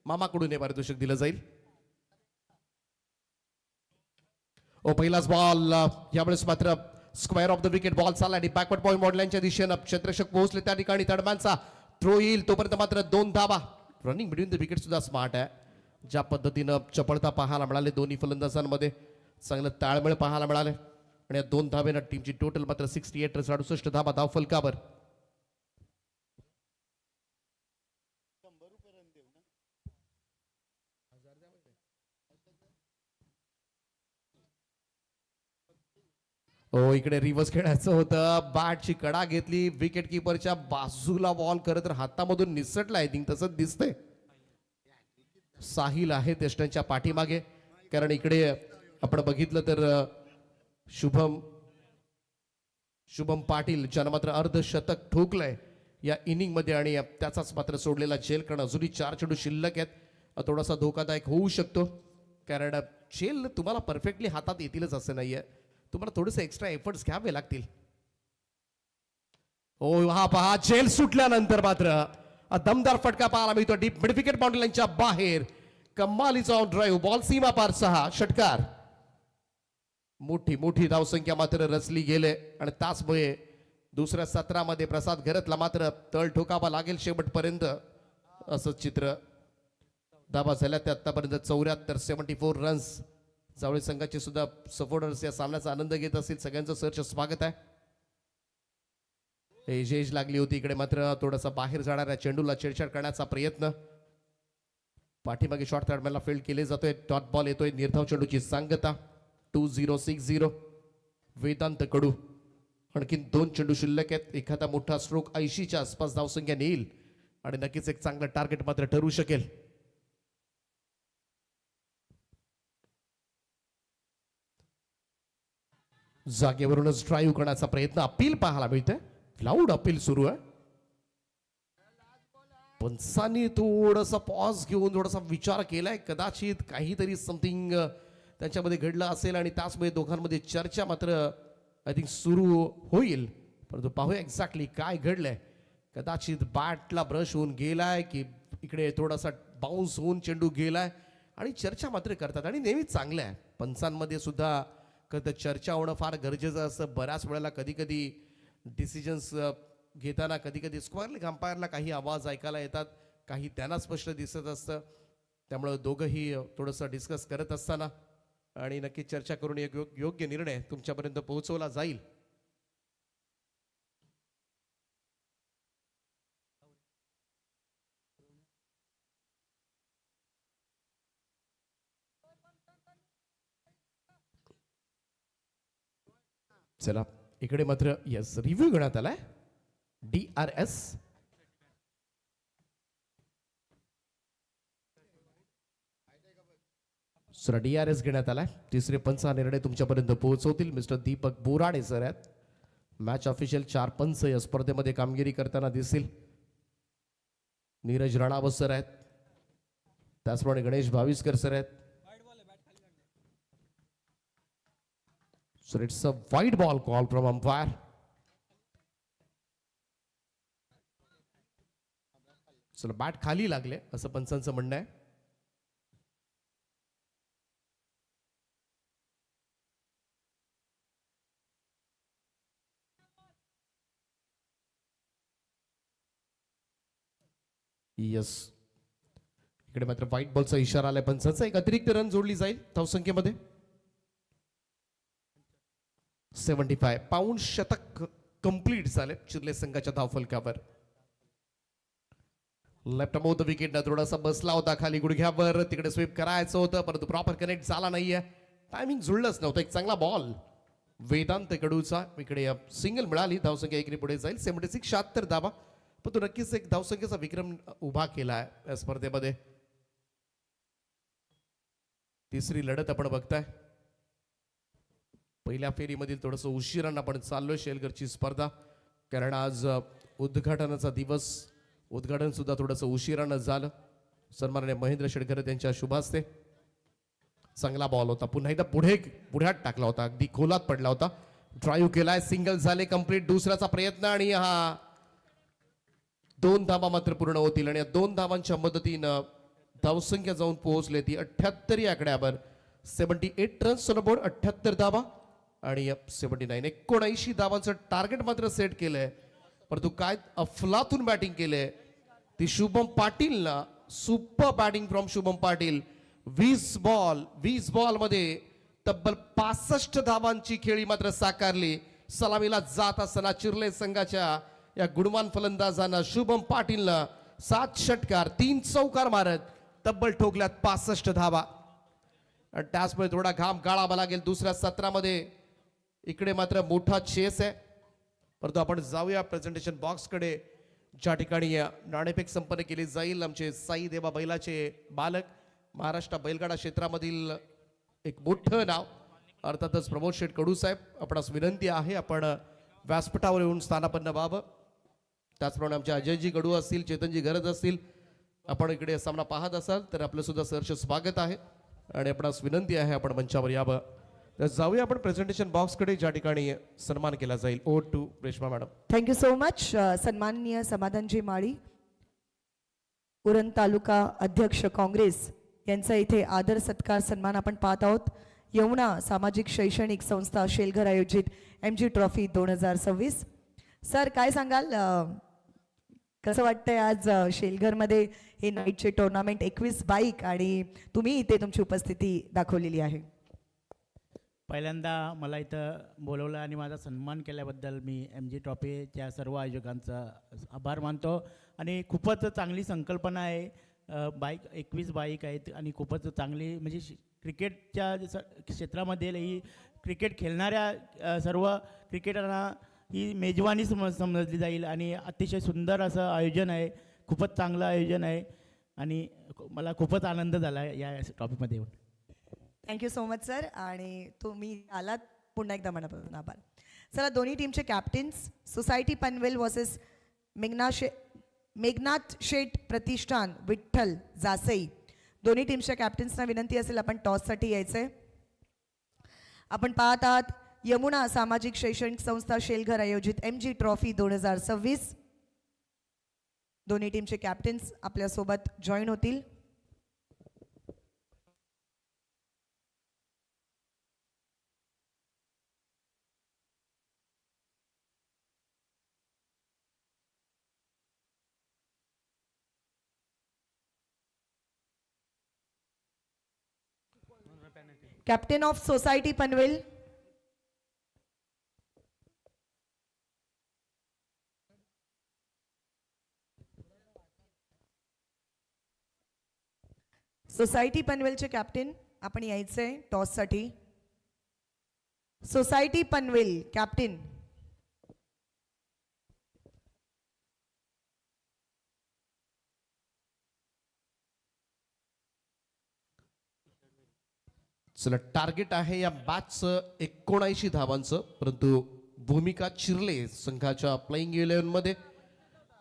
मामाकडून हे पारितोषिक दिलं जाईल. ओ पहिलाच बॉल यावेळेस मात्र square of the wicket ball चालला आणि बॅकवर्ड पॉईंट मॉडलांच्या दिशेनं क्षेत्ररक्षक पोहोचले त्या ठिकाणी थर्डमॅनचा थ्रो येईल तोपर्यंत मात्र 2 धाबा. रनिंग बिटवीन द विकेट सुद्धा स्मार्ट आहे. ज्या पद्धतीनं चपळता पाहायला मिळाले दोन्ही फलंदाजांमध्ये, चांगलं ताळमेळ पाहायला मिळाले आणि या 2 धाब्यानं टीमची टोटल मात्र 68 रन्स 68 धाबा धाव फलकावर. हो इकडे रिव्हर्स खेळायचं होतं. बॅटची कडा घेतली, विकेट किपरच्या बाजूला बॉल खरं तर हातामधून निसटला. आय थिंक तसंच दिसतंय. साहिल आहे टेस्टनच्या पाठीमागे, कारण इकडे आपण बघितलं तर शुभम पाटील ज्यानं मात्र अर्धशतक ठोकलंय या इनिंग मध्ये आणि त्याचाच मात्र सोडलेला झेल, कारण अजूनही 4 चेंडू शिल्लक आहेत. थोडासा धोकादायक होऊ शकतो, कारण झेल तुम्हाला परफेक्टली हातात येतीलच असं नाहीये, तुम्हाला थोडेसे एक्स्ट्रा एफर्ट्स घ्यावे लागतील. हो हा पहा झेल सुटल्यानंतर मात्र दमदार फटका पाहायला मिळतो डीप मिड विकेट बाउंड्री लाईनच्या बाहेर. कमालीचा ऑन ड्राईव्ह बॉल सीमा पार 6 षटकार. मोठी धावसंख्या मात्र रचली गेले आणि तासमुळे दुसऱ्या सत्रामध्ये प्रसाद घरतला मात्र तळ ठोकावा लागेल शेवटपर्यंत असं चित्र. धाबा झाल्या त्या आतापर्यंत 74 74 रन्स. जावळे संघाचे सुद्धा सपोर्टर्स या सामन्याचा आनंद घेत असतील. सगळ्यांचं सहर्ष स्वागत आहे. एज लागली होती इकडे मात्र थोडासा बाहेर जाणाऱ्या चेंडूला छेडछाड करण्याचा प्रयत्न. पाठीमागे शॉर्ट थर्डमॅनला फील्ड केले जातोय. डॉट बॉल येतोय. निर्धाव चेंडूची सांगता 2060 वेदांत कडू. आणखीन 2 चेंडू शिल्लक आहेत. एखादा मोठा स्ट्रोक 80च्या आसपास धावसंख्या नेईल आणि नक्कीच एक चांगलं टार्गेट मात्र ठरू शकेल. जागेवरूनच ड्राईव्ह करण्याचा प्रयत्न अपील पाहायला मिळतोय. लाऊड अपील सुरू आहे. पंचांनी थोडासा पॉज घेऊन थोडासा विचार केलाय, कदाचित काहीतरी समथिंग त्यांच्यामध्ये घडलं असेल आणि त्याचमुळे दोघांमध्ये चर्चा मात्र आय थिंक सुरू होईल. परंतु पाहूया एक्झॅक्टली काय घडलंय. कदाचित बॅटला ब्रश होऊन गेलाय की इकडे थोडासा बाउन्स होऊन चेंडू गेलाय आणि चर्चा मात्र करतात आणि नेहमीच चांगलं आहे. पंचांमध्ये सुद्धा कधी चर्चा होणं फार गरजेचं असतं. बऱ्याच वेळेला कधी कधी डिसिजन्स घेताना कधी कधी स्क्वेअरली अंपायरला काही आवाज ऐकायला येतात, काही त्यांना स्पष्ट दिसत असतं. त्यामुळं दोघंही थोडंसं डिस्कस करत असताना आणि नक्की चर्चा करून एक योग्य निर्णय तुमच्यापर्यंत पोहोचवला जाईल. चला इकडे मात्र यस रिव्ह्यू घेण्यात आलाय. DRS DRS घेण्यात आलाय. तिसरे पंच हा निर्णय तुमच्यापर्यंत पोहोचवतील मिस्टर दीपक बोराडे सर आहेत. मॅच ऑफिशियल 4 पंच या स्पर्धेमध्ये कामगिरी करताना दिसतील. नीरज राणावत सर आहेत, त्याचप्रमाणे गणेश भाविस्कर सर आहेत. So it's a white ball call from umpire. चला बॅट खाली लागले असं पंचांचं म्हणणं आहे. यस इकडे मात्र व्हाईट बॉलचा इशारा आलाय पंचांचा. एक अतिरिक्त रन जोडली जाईल धावसंख्येमध्ये. 75 पाऊंड शतक कंप्लीट झाले चिर्ले संघाच्या धावफलकावर. लेफ्ट ऑफ द विकेट थोडासा बसला होता खाली गुडघ्यावर, तिकडे स्वीप करायचं होतं परंतु प्रॉपर कनेक्ट झाला नाहीये. टायमिंग जुळलंच नव्हतं. एक चांगला बॉल वेदांत कडूचा, इकडे सिंगल मिळाली. धावसंख्या एकने पुढे जाईल. 76 76 धावा, पण तो नक्कीच एक धावसंख्येचा विक्रम उभा केला आहे या स्पर्धेमध्ये. तिसरी लढत आपण बघताय. पहिल्या फेरीमधील थोडंसं उशिरानं आपण चाललोय शेलघरची स्पर्धा, कारण आज उद्घाटनाचा दिवस. उद्घाटन सुद्धा थोडंसं उशिरानं झालं. सन्माननीय महेंद्र शेडकर त्यांच्या शुभास्ते. चांगला बॉल होता, पुन्हा एकदा पुढ्यात टाकला होता, अगदी खोलात पडला होता. ड्राईव्ह केलाय, सिंगल झाले कंप्लीट. दुसऱ्याचा प्रयत्न आणि हा 2 धावा मात्र पूर्ण होतील आणि या 2 धावांच्या मदतीनं धावसंख्या जाऊन पोहोचले ती 78 या आकड्यावर. 78 रन्स ऑन बोर्ड, 78 धावा आणि 79 79 धावांचं टार्गेट मात्र सेट केलंय. परंतु काय अफलातून बॅटिंग केलंय ती शुभम पाटीलला. Super batting from Shubham Patil. 20 ball मध्ये तब्बल 65 धावांची खेळी मात्र साकारली. सलामीला जात असताना चिर्ले संघाच्या या गुणवान फलंदाजांना शुभम पाटीलनं 7 षटकार 3 चौकार मारत तब्बल ठोकल्यात 65 धावा. आणि त्याचमुळे थोडा घाम गाळावा लागेल दुसऱ्या सत्रामध्ये. इकडे मात्र मोठा चेस आहे. परंतु आपण जाऊया प्रेझेंटेशन बॉक्सकडे, ज्या ठिकाणी नाणेफेक संपन्न केली जाईल. आमचे साई देवा बैलाचे बालक, महाराष्ट्र बैलगाडा क्षेत्रामधील एक मोठं नाव, अर्थातच प्रमोद शेठ कडू साहेब, आपणास विनंती आहे आपण व्यासपीठावर येऊन स्थानापन्न व्हावं. त्याचप्रमाणे आमचे अजयजी कडू असतील, चेतनजी गरज असतील, आपण इकडे सामना पाहत असाल तर आपलं सुद्धा सहर्ष स्वागत आहे आणि आपणास विनंती आहे आपण मंचावर यावं. तर जाऊया आपण प्रेझेंटेशन बॉक्सकडे, ज्या ठिकाणी सन्मान केला जाईल. Over to Reshma madam. Thank you so much. सन्माननीय समाधानजी माळी, उरण तालुका अध्यक्ष काँग्रेस, यांचा इथे आदर सत्कार सन्मान आपण पाहत आहोत. यमुना सामाजिक शैक्षणिक संस्था शेलघर आयोजित MG ट्रॉफी 2026. सर काय सांगाल, कसं वाटतंय आज शेलघरमध्ये हे नाईटचे टुर्नामेंट 21 बाईक आणि तुम्ही इथे तुमची उपस्थिती दाखवलेली आहे. पहिल्यांदा मला इथं बोलवलं आणि माझा सन्मान केल्याबद्दल मी MG ट्रॉफीच्या सर्व आयोजकांचा आभार मानतो. आणि खूपच चांगली संकल्पना आहे. बाईक 21 बाईक आहेत आणि खूपच चांगली, म्हणजे क्रिकेटच्या क्षेत्रामध्ये ही क्रिकेट खेळणाऱ्या सर्व क्रिकेटरना ही मेजवानी समजली जाईल आणि अतिशय सुंदर असं आयोजन आहे. खूपच चांगलं आयोजन आहे आणि मला खूपच आनंद झाला या ट्रॉफीमध्ये येऊन. Thank you so much sir. आणि तुम्ही आलात, पुन्हा एकदा मनापासून आभार. चला दोन्ही टीमचे captains society Panvel versus Meghnath Sheth Pratishthan Vitthal Jasai, दोन्ही टीमच्या कॅप्टन्सना विनंती असेल आपण टॉससाठी यायचंय. आपण पाहत आहात यमुना सामाजिक शैक्षणिक संस्था शेलघर आयोजित MG ट्रॉफी 2026. दोन्ही टीमचे कॅप्टन्स आपल्यासोबत जॉईन होतील. Captain of society Panvel society पनवेलचे कॅप्टन आपण यायचंय टॉससाठी. सोसायटी पनवेल कॅप्टन चला टार्गेट आहे या मॅचचं 79 धावांचं, परंतु भूमिका चिरले संघाच्या प्लेइंग 11 मध्ये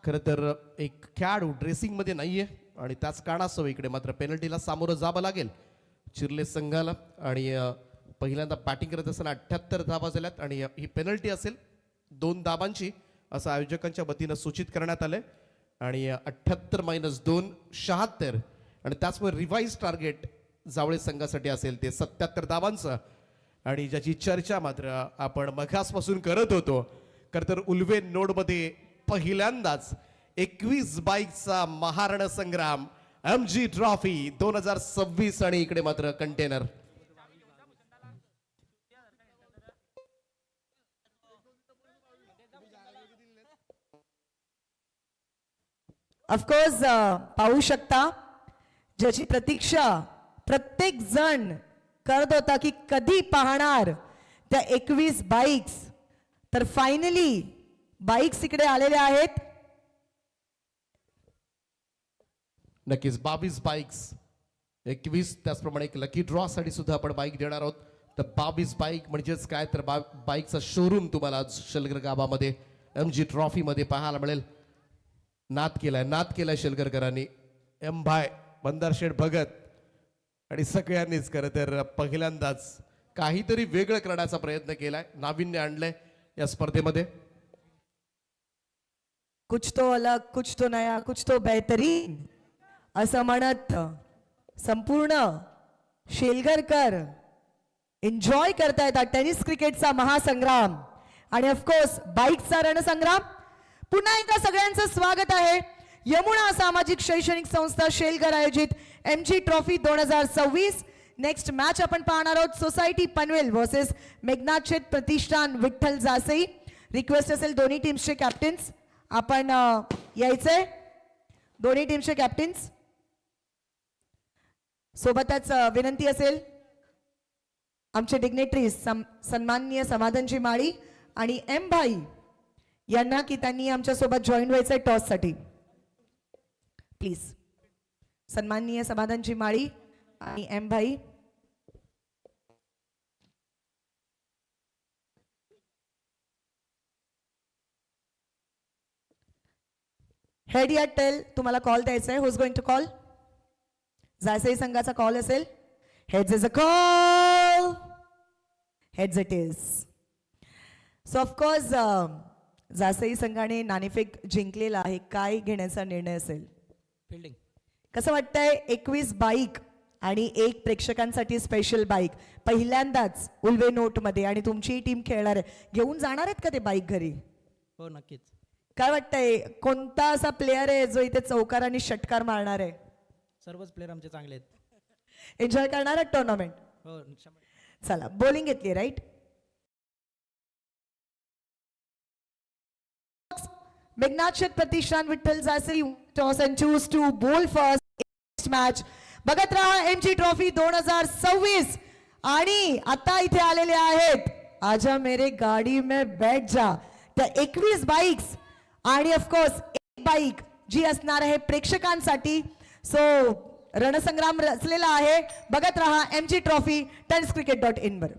खरं तर एक खेळाडू ड्रेसिंग मध्ये नाहीये आणि त्याच कारणास्तव इकडे मात्र पेनल्टीला सामोरं जावं लागेल चिरले संघाला. आणि पहिल्यांदा बॅटिंग करत असताना 78 धावा झाल्यात आणि ही पेनल्टी असेल 2 धावांची असं आयोजकांच्या वतीनं सूचित करण्यात आलंय. आणि 78 - 2 76 आणि त्याचमुळे रिवाइज टार्गेट जावळे संघासाठी असेल ते 77 धावांचं. आणि ज्याची चर्चा मात्र आपण मघासपासून करत होतो खरं तर उल्वे नोडमध्ये पहिल्यांदाच 21 बाईकचा महारण संग्राम MG ट्रॉफी 2026 आणि इकडे मात्र कंटेनर. ऑफकोर्स पाहू शकता ज्याची प्रतीक्षा प्रत्येक जण करत होता की कधी पाहणार त्या 21 बाईक्स, तर फायनली बाईक्स इकडे आलेल्या आहेत. नक्कीच 22 बाईक्स 21 त्याचप्रमाणे एक लकी ड्रॉ साठी सुद्धा आपण बाईक देणार आहोत. तर 22 बाईक म्हणजेच काय तर बाईकचा शोरूम तुम्हाला आज शेलगर गावामध्ये MG ट्रॉफी मध्ये पाहायला मिळेल. नाद केलाय शेलगरकरांनी. भाई मंदार शेठ भगत आणि सगळ्यांनीच खरं तर पहिल्यांदाच काहीतरी वेगळं करण्याचा प्रयत्न केलाय, नाविन्य आणलंय या स्पर्धेमध्ये. कुछ तो अलग, कुछ तो नया, कुछ तो बेहतरीन असं म्हणत संपूर्ण शेलगरकर एन्जॉय करतायत टेनिस क्रिकेटचा महासंग्राम आणि ऑफकोर्स बाईकचा रणसंग्राम. पुन्हा एकदा सगळ्यांचं स्वागत आहे यमुना सामाजिक शैक्षणिक संस्था शेलघर आयोजित MG ट्रॉफी 2026. नेक्स्ट मॅच आपण पाहणार आहोत society Panvel versus Meghnath Sheth Pratishthan Vitthal Jasai. Request असेल दोन्ही टीम्सचे कॅप्टन्स आपण यायचंय. दोन्ही टीमचे कॅप्टन्स सोबतच विनंती असेल आमचे डिग्नेटरीज सन्माननीय समाधानजी माळी आणि भाई यांना की त्यांनी आमच्या सोबत जॉईन व्हायचंय टॉस साठी. प्लीज सन्माननीय समाधानजी माळी आणि भाई. हेड या टेल तुम्हाला कॉल द्यायचा आहे. Who's going to call? Jasai संघाचा कॉल असेल. Heads is a call. Heads it is. So of course Jasai संघाने नाणेफेक जिंकलेला आहे. काय घेण्याचा निर्णय असेल? फिल्डिंग. कसं वाटतंय 21 बाईक आणि एक प्रेक्षकांसाठी स्पेशल बाईक पहिल्यांदाच उल्वे नोट मध्ये आणि तुमची टीम खेळणार आहे. घेऊन जाणार आहेत का ते बाईक घरी? हो नक्कीच. काय वाटतंय कोणता असा प्लेअर आहे जो इथे चौकार आणि षटकार मारणार आहे? सर्वच प्लेयर आमचे चांगले आहेत. एन्जॉय करणार आहे टुर्नामेंट? हो. चला बॉलिंग घेतली right. Meghnath Sheth Pratishthan Vitthal Jasai toss and choose to bowl first match. बघत रहा MG ट्रॉफी 2026 आणि आता इथे आलेले आहेत आजा मेरे गाडी में बैठ जा त्या 21 बाईक्स आणि ऑफकोर्स एक बाईक जी असणार आहे प्रेक्षकांसाठी. सो रणसंग्राम रचलेला आहे. बघत रहा MG ट्रॉफी tenniscricket.in वर.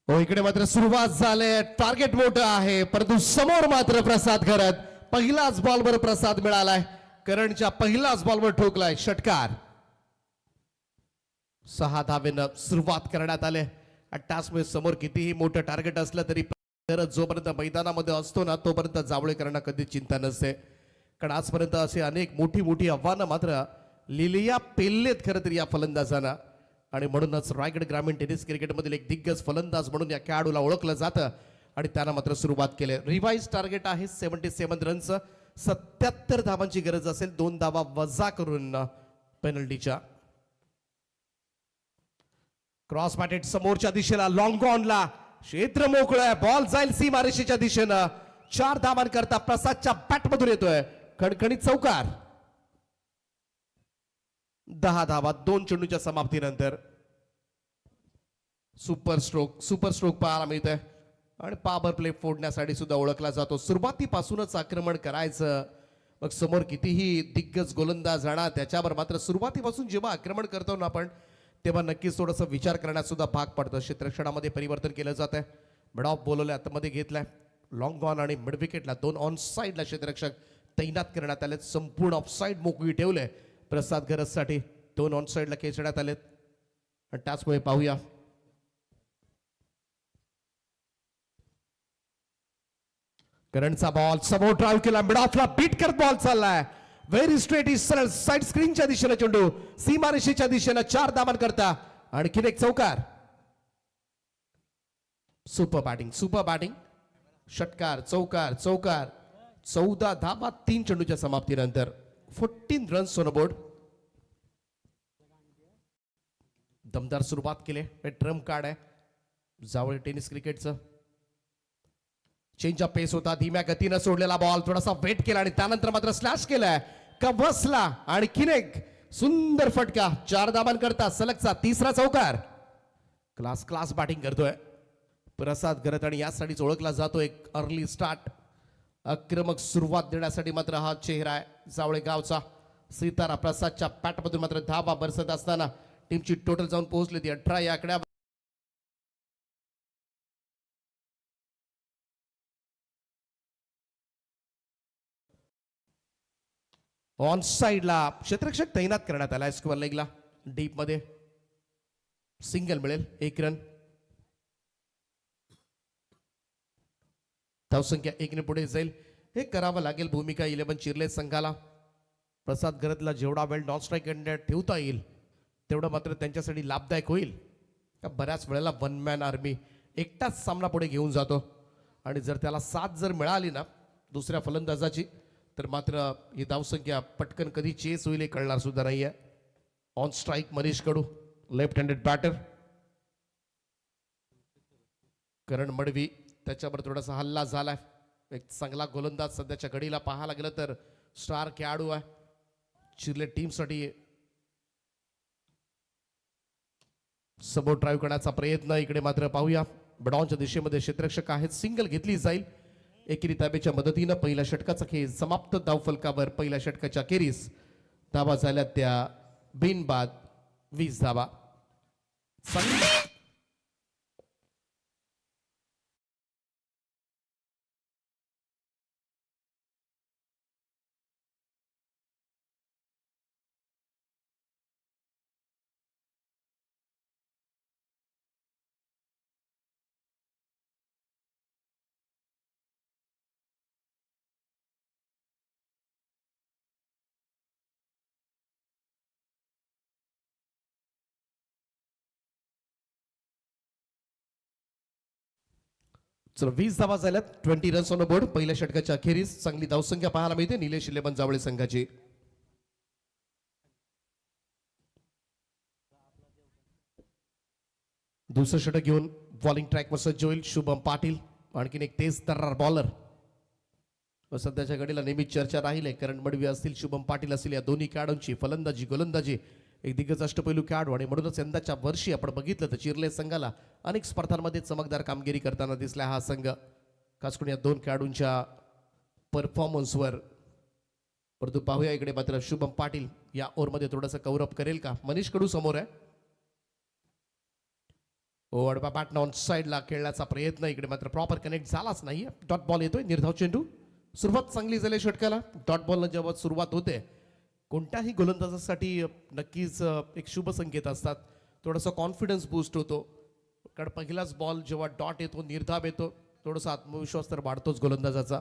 हो इकडे मात्र सुरुवात झाली टार्गेट मोठं आहे परंतु समोर मात्र प्रसाद करत पहिलाच बॉलवर प्रसाद मिळालाय करणच्या पहिलाच बॉलवर ठोकलाय षटकार 6 धावेनं सुरुवात करण्यात आले त्याचमुळे समोर कितीही मोठं टार्गेट असलं तरी जोपर्यंत मैदानामध्ये असतो ना तोपर्यंत जावळेकरांना कधी चिंता नसते कारण आजपर्यंत असे अनेक मोठी मोठी आव्हानं मात्र लिलिया पेललेत खरं तर या फलंदाजांना आणि म्हणूनच रायगड ग्रामीण टेनिस क्रिकेटमधील एक दिग्गज फलंदाज म्हणून या खेळाडूला ओळखलं जातं आणि त्यानं मात्र सुरुवात केली रिवाइज टार्गेट आहे 77 रन्स 77 धावांची गरज असेल 2 धावा वजा करून पेनल्टीच्या क्रॉस बॅटेड समोरच्या दिशेला लॉंग ऑनला क्षेत्र मोकळं बॉल जाईल सीमारेषेच्या दिशेनं 4 धावांकरता प्रसादच्या बॅटमधून येतोय खणखणीत चौकार 10 धावा 2 चेंडूच्या समाप्तीनंतर सुपर स्ट्रोक पाहायला मिळतंय आणि पॉवर प्ले फोडण्यासाठी सुद्धा ओळखला जातो सुरुवातीपासूनच आक्रमण करायचं मग समोर कितीही दिग्गज गोलंदाज राहणार त्याच्यावर मात्र सुरुवातीपासून जेव्हा आक्रमण करतो ना आपण तेव्हा नक्कीच थोडंसं विचार करण्यात सुद्धा भाग पडतं क्षेत्ररक्षणामध्ये परिवर्तन केलं जात आहे मिड ऑफ बोलवलं आतमध्ये घेतलाय लॉंग ऑन आणि मिड विकेटला 2 ऑन साईडला क्षेत्ररक्षक तैनात करण्यात आले संपूर्ण ऑफ साईड मोकळी ठेवले प्रसाद गरजसाठी 2 ऑन साईडला खेचण्यात आलेत आणि त्याचमुळे पाहूया करणचा बॉल समोर ड्राईव्ह केला मिड ऑफला बीट करत बॉल चाललाय व्हेरी स्ट्रेट इज सरळ साइड स्क्रीनच्या दिशेने चेंडू सीमारेषेच्या दिशेने 4 धावां करता आणखीन एक चौकार सुपर बॅटिंग षटकार चौकार 14 धावा 3 चेंडूच्या समाप्तीनंतर 14 रन्स ऑन बोर्ड दमदार सुरुवात केली ड्रम कार्ड आहे जावळे टेनिस क्रिकेटचं चेंज ऑफ पेस होता धीम्या गतीनं सोडलेला बॉल थोडासा वेट केला आणि त्यानंतर मात्र स्लॅश केलाय का बसला आणखीन एक सुंदर फटका 4 धावांकरता सलगचा तिसरा चौकार क्लास बॅटिंग करतोय प्रसाद गरत आणि यासाठीच ओळखला जातो एक अर्ली स्टार्ट आक्रमक सुरुवात देण्यासाठी मात्र हा चेहरा आहे जावळे गावचा सितारा प्रसादच्या पॅटमधून मात्र धावा बरसत असताना टीमची टोटल जाऊन पोहोचली ती 18 या आकड्या ऑन साइडला क्षेत्ररक्षक तैनात करण्यात आला स्क्वेअर लेगला डीप मध्ये सिंगल मिळेल 1 रन धावसंख्या 1 ने पुढे जाईल हे करावं लागेल भूमिका 11 चिरले संघाला प्रसाद गरतला जेवढा वेळ नॉन स्ट्राईक ठेवता येईल तेवढं मात्र त्यांच्यासाठी लाभदायक होईल का बऱ्याच वेळेला 1 मॅन आर्मी एकटाच सामना पुढे घेऊन जातो आणि जर त्याला साथ जर मिळाली ना दुसऱ्या फलंदाजाची तर मात्र ही धावसंख्या पटकन कधी चेस होईल हे कळणार सुद्धा नाहीये on strike Manish Kadu left handed batter Karan Madvi त्याच्यावर थोडासा हल्ला झालाय एक चांगला गोलंदाज सध्याच्या घडीला पाहायला गेलं तर स्टार खेळाडू आहे चिरले टीमसाठी समोर ड्राईव्ह करण्याचा प्रयत्न इकडे मात्र पाहूया बडॉनच्या दिशेमध्ये क्षेत्ररक्षक आहेत सिंगल घेतली जाईल एकेरी ताबेच्या मदतीनं पहिल्या षटकाचा खेळ समाप्त धावफलकावर पहिल्या षटकाच्या अखेरीस धावा झाल्या त्या बिनबाद 20 धावा चला 20 धावा झाल्यात 20 रन्स ऑन बोर्ड पहिल्या षटकाच्या अखेरीस चांगली धावसंख्या पाहायला मिळते निलेश 11 जावळे संघाची दुसरं षटक घेऊन बॉलिंग ट्रॅकवर सज्ज होईल शुभम पाटील आणखीन एक तेज तर्रार बॉलर सध्याच्या घडीला नेहमी चर्चा राहील करण मडवी असतील शुभम पाटील असतील या दोन्ही खेळाडूंची फलंदाजी गोलंदाजी एक दिग्गज अष्टपैलू खेळाडू आणि म्हणूनच यंदाच्या वर्षी आपण बघितलं तर चिरले संघाला अनेक स्पर्धांमध्ये चमकदार कामगिरी करताना दिसला हा संघ खास करून या 2 खेळाडूंच्या परफॉर्मन्सवर परंतु पाहूया इकडे मात्र शुभम पाटील या ओव्हरमध्ये थोडंसं कव्हर अप करेल का मनीष कडू समोर आहे ओ अडबा बॅटन ऑन साईडला खेळण्याचा प्रयत्न, इकडे मात्र प्रॉपर कनेक्ट झालाच नाही. डॉट बॉल येतोय, निर्धाव चेंडू. सुरुवात चांगली झाली षटकाला. डॉट बॉलनं जेव्हा सुरुवात होते कोणत्याही गोलंदाजासाठी नक्कीच एक शुभ संकेत असतात. थोडासा कॉन्फिडन्स बूस्ट होतो, कारण पहिलाच बॉल जेव्हा डॉट येतो, निर्धाव येतो, थोडासा आत्मविश्वास तर वाढतोच गोलंदाजाचा.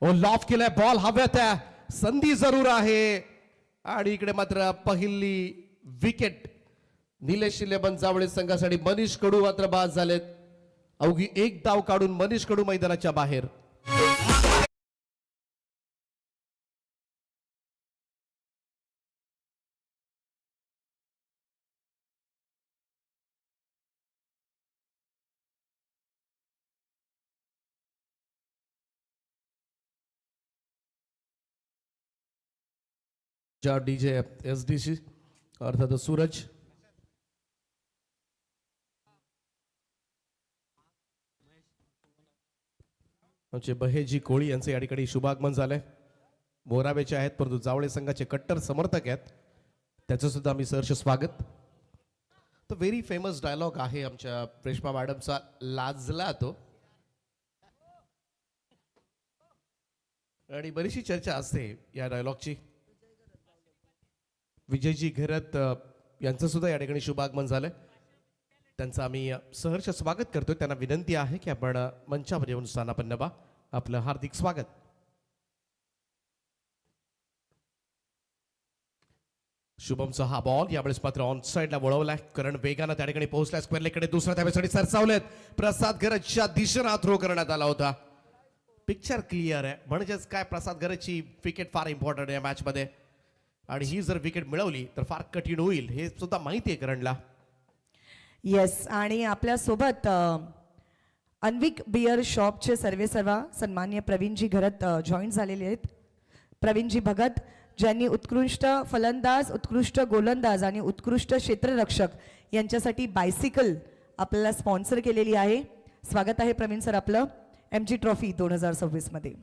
ओ लॉफ केलाय बॉल हव्यात आहे, संधी जरूर आहे. आणि इकडे मात्र पहिली विकेट निलेश शिलेबन जावळे संघासाठी. मनीष कडू मात्र बाद झालेत. अवघी एक धाव काढून मनीष कडू मैदानाच्या बाहेर. डीजे एसडीसी अर्थात सूरज. आमचे बहेजी कोळी यांचे या ठिकाणी शुभागमन झालंय. मोरावेचे आहेत परंतु जावळे संघाचे कट्टर समर्थक आहेत, त्याचं सुद्धा आम्ही सहर्ष स्वागत. तो व्हेरी फेमस डायलॉग आहे आमच्या रेश्मा मॅडमचा, लाजला तो. आणि बरीचशी चर्चा असते या डायलॉगची. विजयजी घरत यांचं सुद्धा या ठिकाणी शुभागमन झालंय, त्यांचं आम्ही सहर्ष स्वागत करतोय. त्यांना विनंती आहे की आपण मंचावर येऊन स्थानापन्न व्हा. आपलं हार्दिक स्वागत. शुभमचा हा बॉल यावेळेस मात्र ऑन साइडला वळवलाय. करण वेगानं त्या ठिकाणी पोहोचलाय स्क्वेअर लेगकडे. दुसऱ्या धावेसाठी सरसावलेत. प्रसाद गरजच्या दिशेने थ्रो करण्यात आला होता. पिक्चर क्लिअर आहे, म्हणजेच काय प्रसाद गरजची विकेट फार इम्पॉर्टंट आहे मॅच मध्ये, आणि ही जर विकेट मिळवली तर फार कठीण होईल हे सुद्धा माहिती आहे करणला. येस, आणि आपल्या सोबत अन्विक बियर शॉपचे सर्वेसर्वा सन्मान्य प्रवीणजी घरत जॉईन झालेले आहेत. प्रवीणजी भगत ज्यांनी उत्कृष्ट फलंदाज, उत्कृष्ट गोलंदाज आणि उत्कृष्ट क्षेत्ररक्षक यांच्यासाठी बायसिकल आपल्याला स्पॉन्सर केलेली आहे. स्वागत आहे प्रवीण सर आपलं MG ट्रॉफी 2026 मध्ये.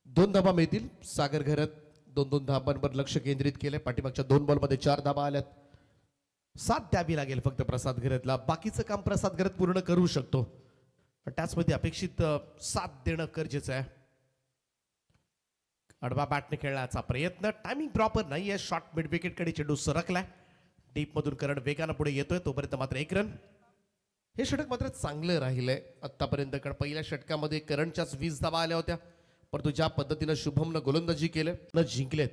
दोन धाबा मिळतील. सागर घरत 2-2 धाबांवर लक्ष केंद्रित केले. पाठीमागच्या 2 बॉलमध्ये 4 धाबा आल्यात. 7 द्यावी लागेल फक्त प्रसाद घरतला. बाकीचं काम प्रसाद घरत पूर्ण करू शकतो, पण त्याचमध्ये अपेक्षित 7 देणं गरजेचं आहे. आडवा बॅटने खेळण्याचा प्रयत्न, टायमिंग प्रॉपर नाहीये. शॉर्ट मिड विकेट कडे चेंडू सरकलाय. डीप मधून करण वेगानं पुढे येतोय, तोपर्यंत मात्र 1 रन. हे षटक मात्र चांगलं राहिलंय आतापर्यंत, कारण पहिल्या षटकामध्ये करणच्याच 20 धाबा आल्या होत्या, परंतु ज्या पद्धतीनं शुभमनं गोलंदाजी केले न जिंकलेत.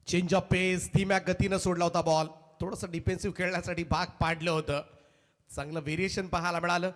चेंज ऑफ पेस, धीम्या गतीनं सोडला होता बॉल. थोडंसं डिफेन्सिव्ह खेळण्यासाठी भाग पाडलं होतं. चांगलं व्हेरिएशन पाहायला मिळालं.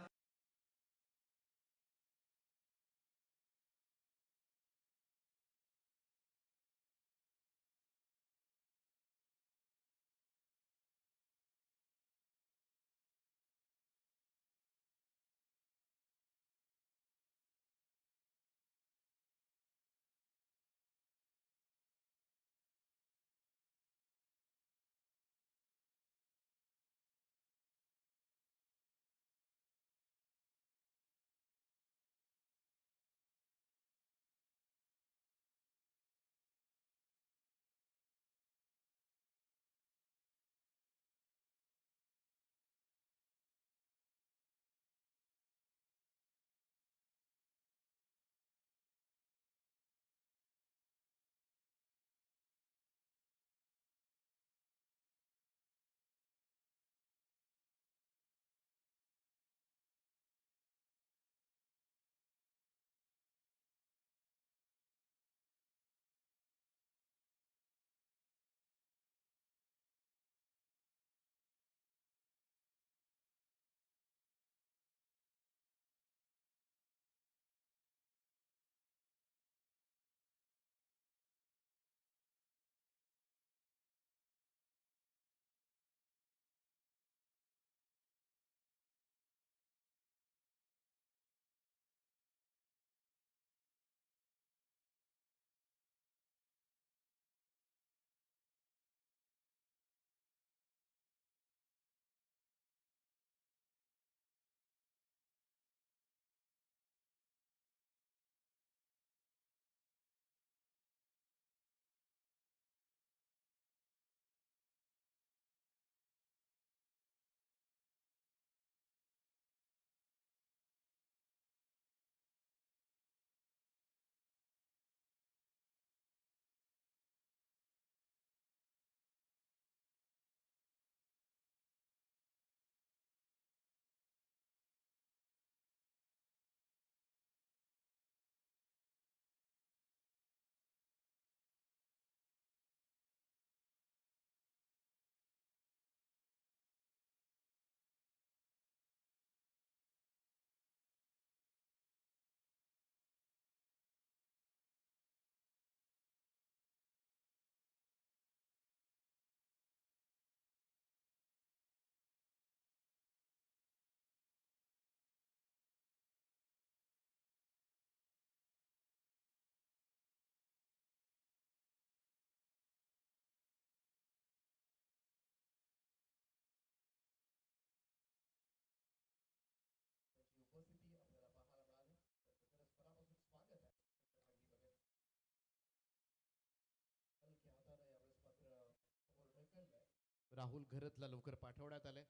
राहुल घरतला लवकर पाठवण्यात आले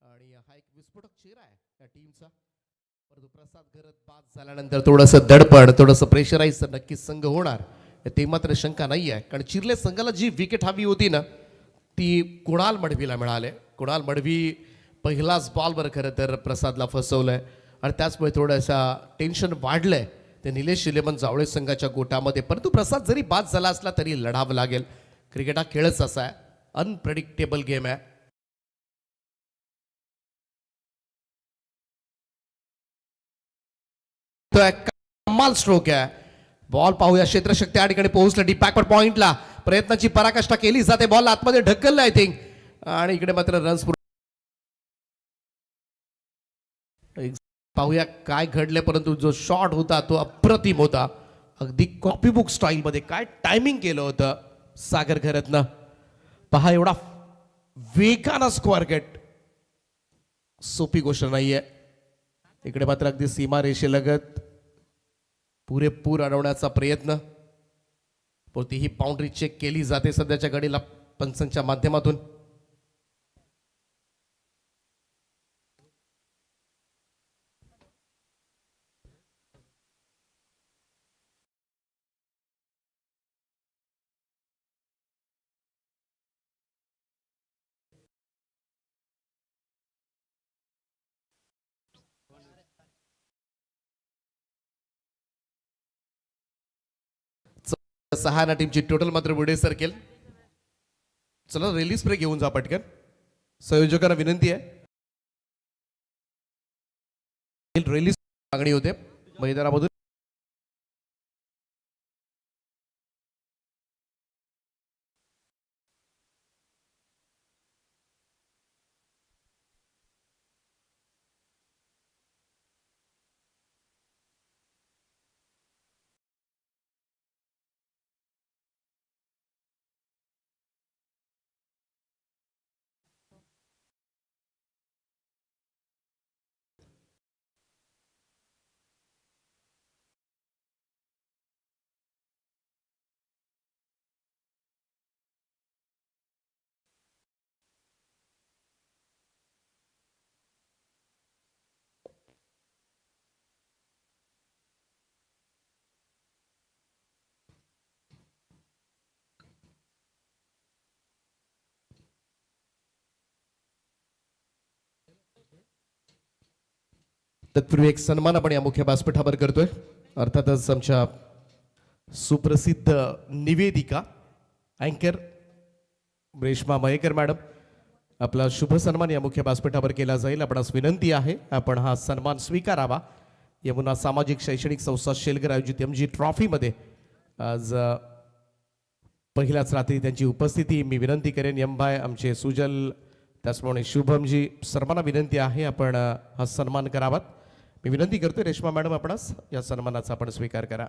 आणि हा एक विस्फोटक चेहरा आहे या टीमचा. परंतु प्रसाद घरत बाद झाल्यानंतर थोडंसं दडपण, थोडंसं प्रेशराईज तर नक्कीच संघ होणार ते मात्र शंका नाही आहे. कारण चिर्ले संघाला जी विकेट हवी होती ना ती कुणाल मडवीला मिळाले. कुणाल मडवी पहिलाच बॉलवर खरं तर प्रसादला फसवलंय आणि त्याचमुळे थोडंसं टेन्शन वाढलंय ते निलेश शिलेमन जावळे संघाच्या गोटामध्ये. परंतु प्रसाद जरी बाद झाला असला तरी लढावं लागेल. क्रिकेट हा खेळच असा आहे, अनप्रेडिक्टेबल गेम आहे. कमाल स्ट्रोक आहे. बॉल पाहूया, क्षेत्रशक त्या ठिकाणी पोहोचलं. डीप बॅकवर पॉइंटला प्रयत्नाची पराकाष्ठा केली जाते. बॉल आतमध्ये ढकललं आय थिंक आणि इकडे मात्र रन्स पाहूया काय घडले. परंतु जो शॉट होता तो अप्रतिम होता, अगदी कॉपी बुक स्टाईल मध्ये. काय टायमिंग केलं होतं सागर घरतनं. पहा एवढा वेगानं स्क्वेअर गेट सोपी गोष्ट नाहीये. इकडे मात्र अगदी सीमा रेषेलगत पुरेपूर अडवण्याचा प्रयत्न. ती ही बाउंड्री चेक केली जाते सध्याच्या घडीला पंचांच्या माध्यमातून. सहा ना टीमची टोटल मात्र पुढे सरकेल. चला रिलीज ब्रेक घेऊन जा पटकन. संयोजकांना विनंती आहे, रिलीज मागणी होते मैदानामधून. तत्पूर्वी एक सन्मान आपण या मुख्य व्यासपीठावर करतोय. अर्थातच आमच्या सुप्रसिद्ध निवेदिका अँकर रेश्मा मयेकर मॅडम, आपला शुभ सन्मान या मुख्य व्यासपीठावर केला जाईल. आपणास विनंती आहे आपण हा सन्मान स्वीकारावा. यमुना सामाजिक शैक्षणिक संस्था शेलगर आयोजित एमजी ट्रॉफीमध्ये आज पहिल्याच रात्री त्यांची उपस्थिती मी विनंती करेन. यमभाई आमचे सुजल, त्याचप्रमाणे शुभमजी, सर्वांना विनंती आहे आपण हा सन्मान करावात. मी विनंती करतोय रेश्मा मॅडम आपणास या सन्मानाचा आपण स्वीकार करा.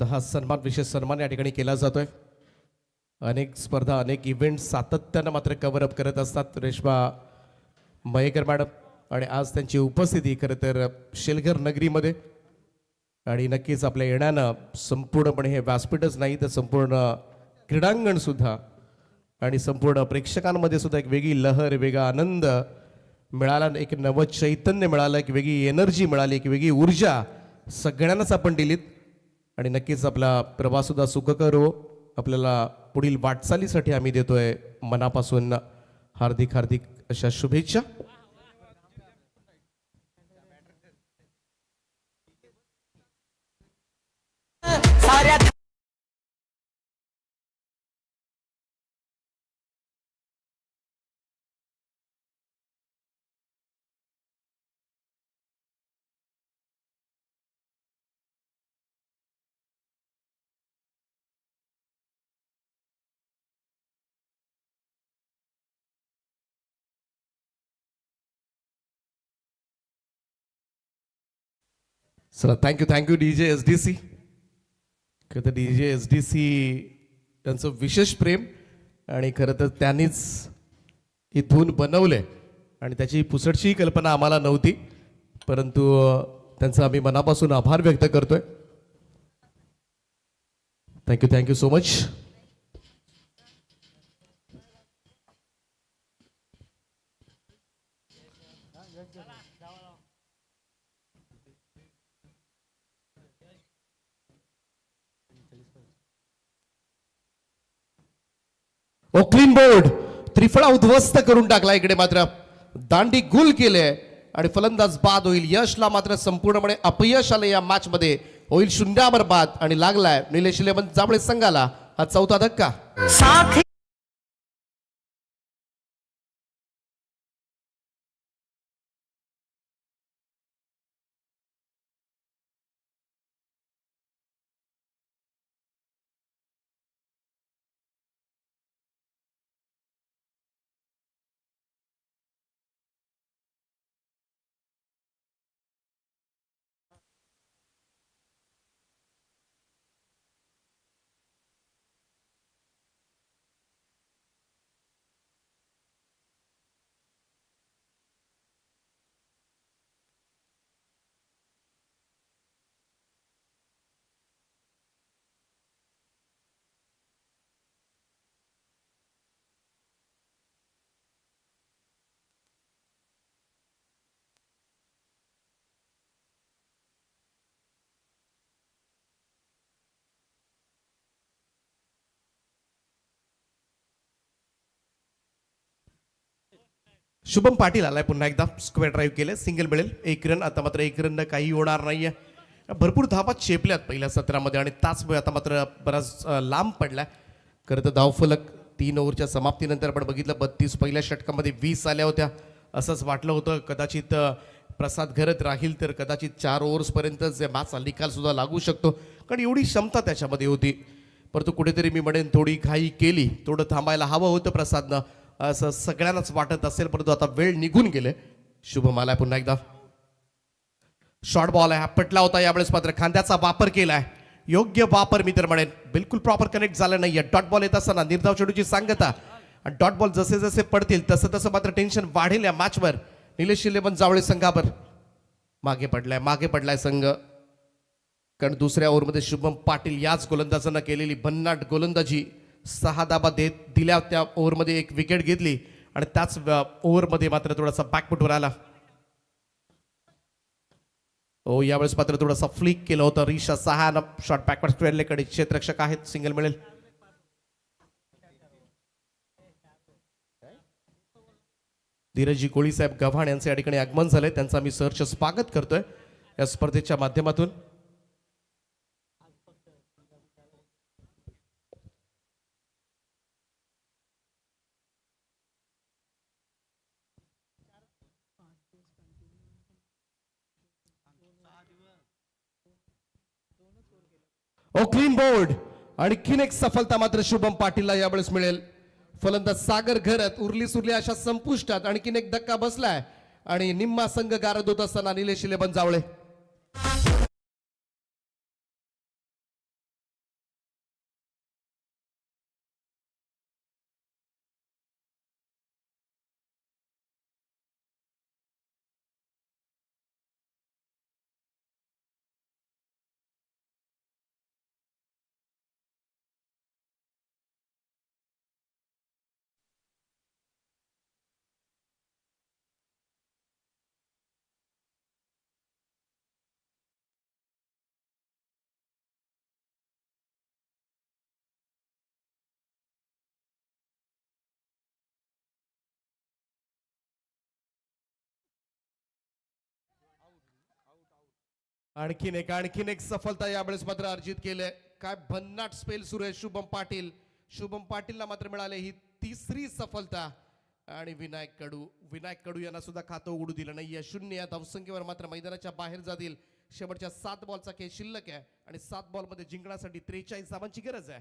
तर हा सन्मान, विशेष सन्मान या ठिकाणी केला जातोय. अनेक स्पर्धा, अनेक इव्हेंट सातत्यानं मात्र कव्हर अप करत असतात रेश्मा मयेकर मॅडम आणि आज त्यांची उपस्थिती खरं तर शेलघर नगरीमध्ये. आणि नक्कीच आपल्या येण्यानं संपूर्णपणे हे व्यासपीठच नाही तर संपूर्ण क्रीडांगण सुद्धा आणि संपूर्ण प्रेक्षकांमध्ये सुद्धा एक वेगळी लहर, वेगळा आनंद मिळाला, एक नवं चैतन्य मिळालं, एक वेगळी एनर्जी मिळाली, एक वेगळी ऊर्जा सगळ्यांनाच आपण दिलीत. आणि नक्कीच आपला प्रवास सुद्धा सुखकर हो. आपल्याला पुढील वाटचालीसाठी आम्ही देतोय मनापासून हार्दिक हार्दिक अशा शुभेच्छा. चला, थँक्यू डीजे एसडीसी. खरं तर डीजे एसडीसी त्यांचं विशेष प्रेम आणि खरं तर त्यांनीच ही धून बनवले आणि त्याची पुसटची कल्पना आम्हाला नव्हती. परंतु त्यांचा आम्ही मनापासून आभार व्यक्त करतोय. Thank you so much. ओक्लिन बोर्ड त्रिफळा उद्ध्वस्त करून टाकला. इकडे मात्र दांडी गुल केले आणि फलंदाज बाद होईल. यशला मात्र संपूर्णपणे अपयश आले या मॅच मध्ये. होईल शून्यावर बाद आणि लागलाय निलेश इलेव्हन जांभळे संघाला हा चौथा धक्का. शुभम पाटील आलाय पुन्हा एकदा. स्क्वेअर ड्राईव्ह केले, सिंगल मिळेल, 1 रन. आता मात्र 1 रन काही होणार नाहीये. भरपूर धावा चेपल्यात पहिल्या सत्रामध्ये आणि तास आता मात्र बराच लांब पडलाय. खरं तर धावफलक 3 ओव्हरच्या समाप्तीनंतर आपण बघितलं 32, पहिल्या षटकामध्ये 20 आल्या होत्या. असंच वाटलं होतं कदाचित प्रसाद घरत राहील तर कदाचित 4 ओव्हर्सपर्यंत मॅचचा निकाल सुद्धा लागू शकतो, कारण एवढी क्षमता त्याच्यामध्ये होती. परंतु कुठेतरी मी म्हणेन थोडी घाई केली, थोडं थांबायला हवं होतं प्रसादनं, असं सगळ्यांनाच वाटत असेल. परंतु आता वेळ निघून गेले. शुभम आलाय पुन्हा एकदा. शॉर्ट बॉल आहे, हा पटला होता. यावेळेस मात्र खांद्याचा वापर केलाय, योग्य वापर मी तर म्हणेन. बिलकुल प्रॉपर कनेक्ट झालं नाहीये. डॉट बॉल येत असताना निर्धाव चेंडूची सांगता आणि डॉट बॉल जसे जसे पडतील तसं तसं मात्र टेन्शन वाढेल या मॅचवर. निलेश इलेव्हन जावळे संघावर मागे पडलाय संघ, कारण दुसऱ्या ओव्हरमध्ये शुभम पाटील याच गोलंदाजांना केलेली भन्नाट गोलंदाजी 6 धाबा दिल्या. त्या ओव्हरमध्ये 1 विकेट घेतली आणि त्याच ओव्हरमध्ये मात्र थोडासा बॅकफुटवर आला. यावेळेस मात्र थोडासा फ्लिक केलं होतं रिशा सहानं. शॉट बॅकवर्ड स्क्वेअरलेकडे क्षेत्ररक्षक आहेत, सिंगल मिळेल. धीरजी कोळी साहेब गव्हाण यांचे या ठिकाणी आगमन झाले, त्यांचं आम्ही सहर्ष स्वागत करतोय या स्पर्धेच्या माध्यमातून. ओक्लिन बोर्ड आणखीन एक सफलता मात्र शुभम पाटीलला यावेळेस मिळेल. फलंदाज सागर घरत उरली सुरली अशा संपुष्टात आणखीन एक धक्का बसलाय आणि निम्मा संघ गारद होत असताना निलेश इलेव्हन जावळे. आणखीन एक सफलता यावेळेस मात्र अर्जित केले. काय भन्नाट स्पेल सुरू आहे शुभम पाटीलला मात्र मिळाले ही 3री सफलता. आणि विनायक कडू यांना सुद्धा खातं उघडू दिलं नाहीये. 0 या धावसंख्येवर मात्र मैदानाच्या बाहेर जातील. शेवटच्या 7 बॉलचा खेळ शिल्लक आहे आणि 7 बॉलमध्ये जिंकण्यासाठी 43 धावांची गरज आहे.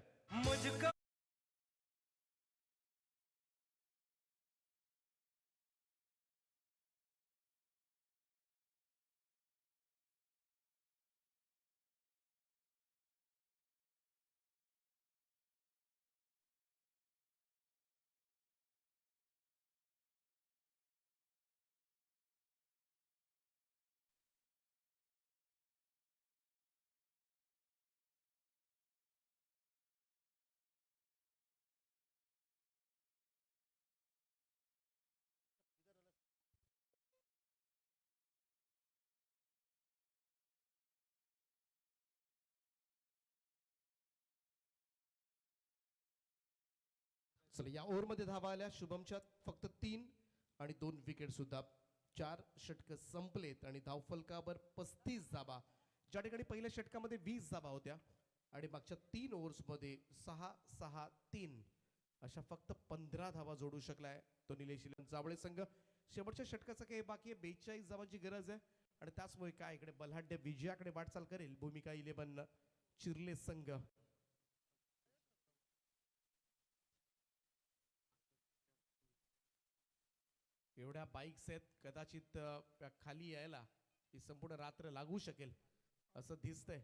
चला या ओव्हरमध्ये धावा आल्या शुभमच्या फक्त 3 आणि 2 विकेट सुद्धा. 4 षटक संपलेत आणि धावफलकावर 35 धावा. ज्या ठिकाणी पहिल्या षटकामध्ये 20 धावा होत्या आणि मागच्या 3 ओव्हर्समध्ये 6-6-3 अशा फक्त 15 धावा जोडू शकलाय तो निलेश जावळे संघ. शेवटच्या षटकाचं काही बाकी आहे. 42 धावांची गरज आहे आणि त्याचमुळे काय इकडे बलाढ्य विजयाकडे वाटचाल करेल भूमिका 11 चिर्ले संघ. एवढ्या बाईक्स आहेत कदाचित खाली यायला ही संपूर्ण रात्र लागू शकेल असं दिसतंय.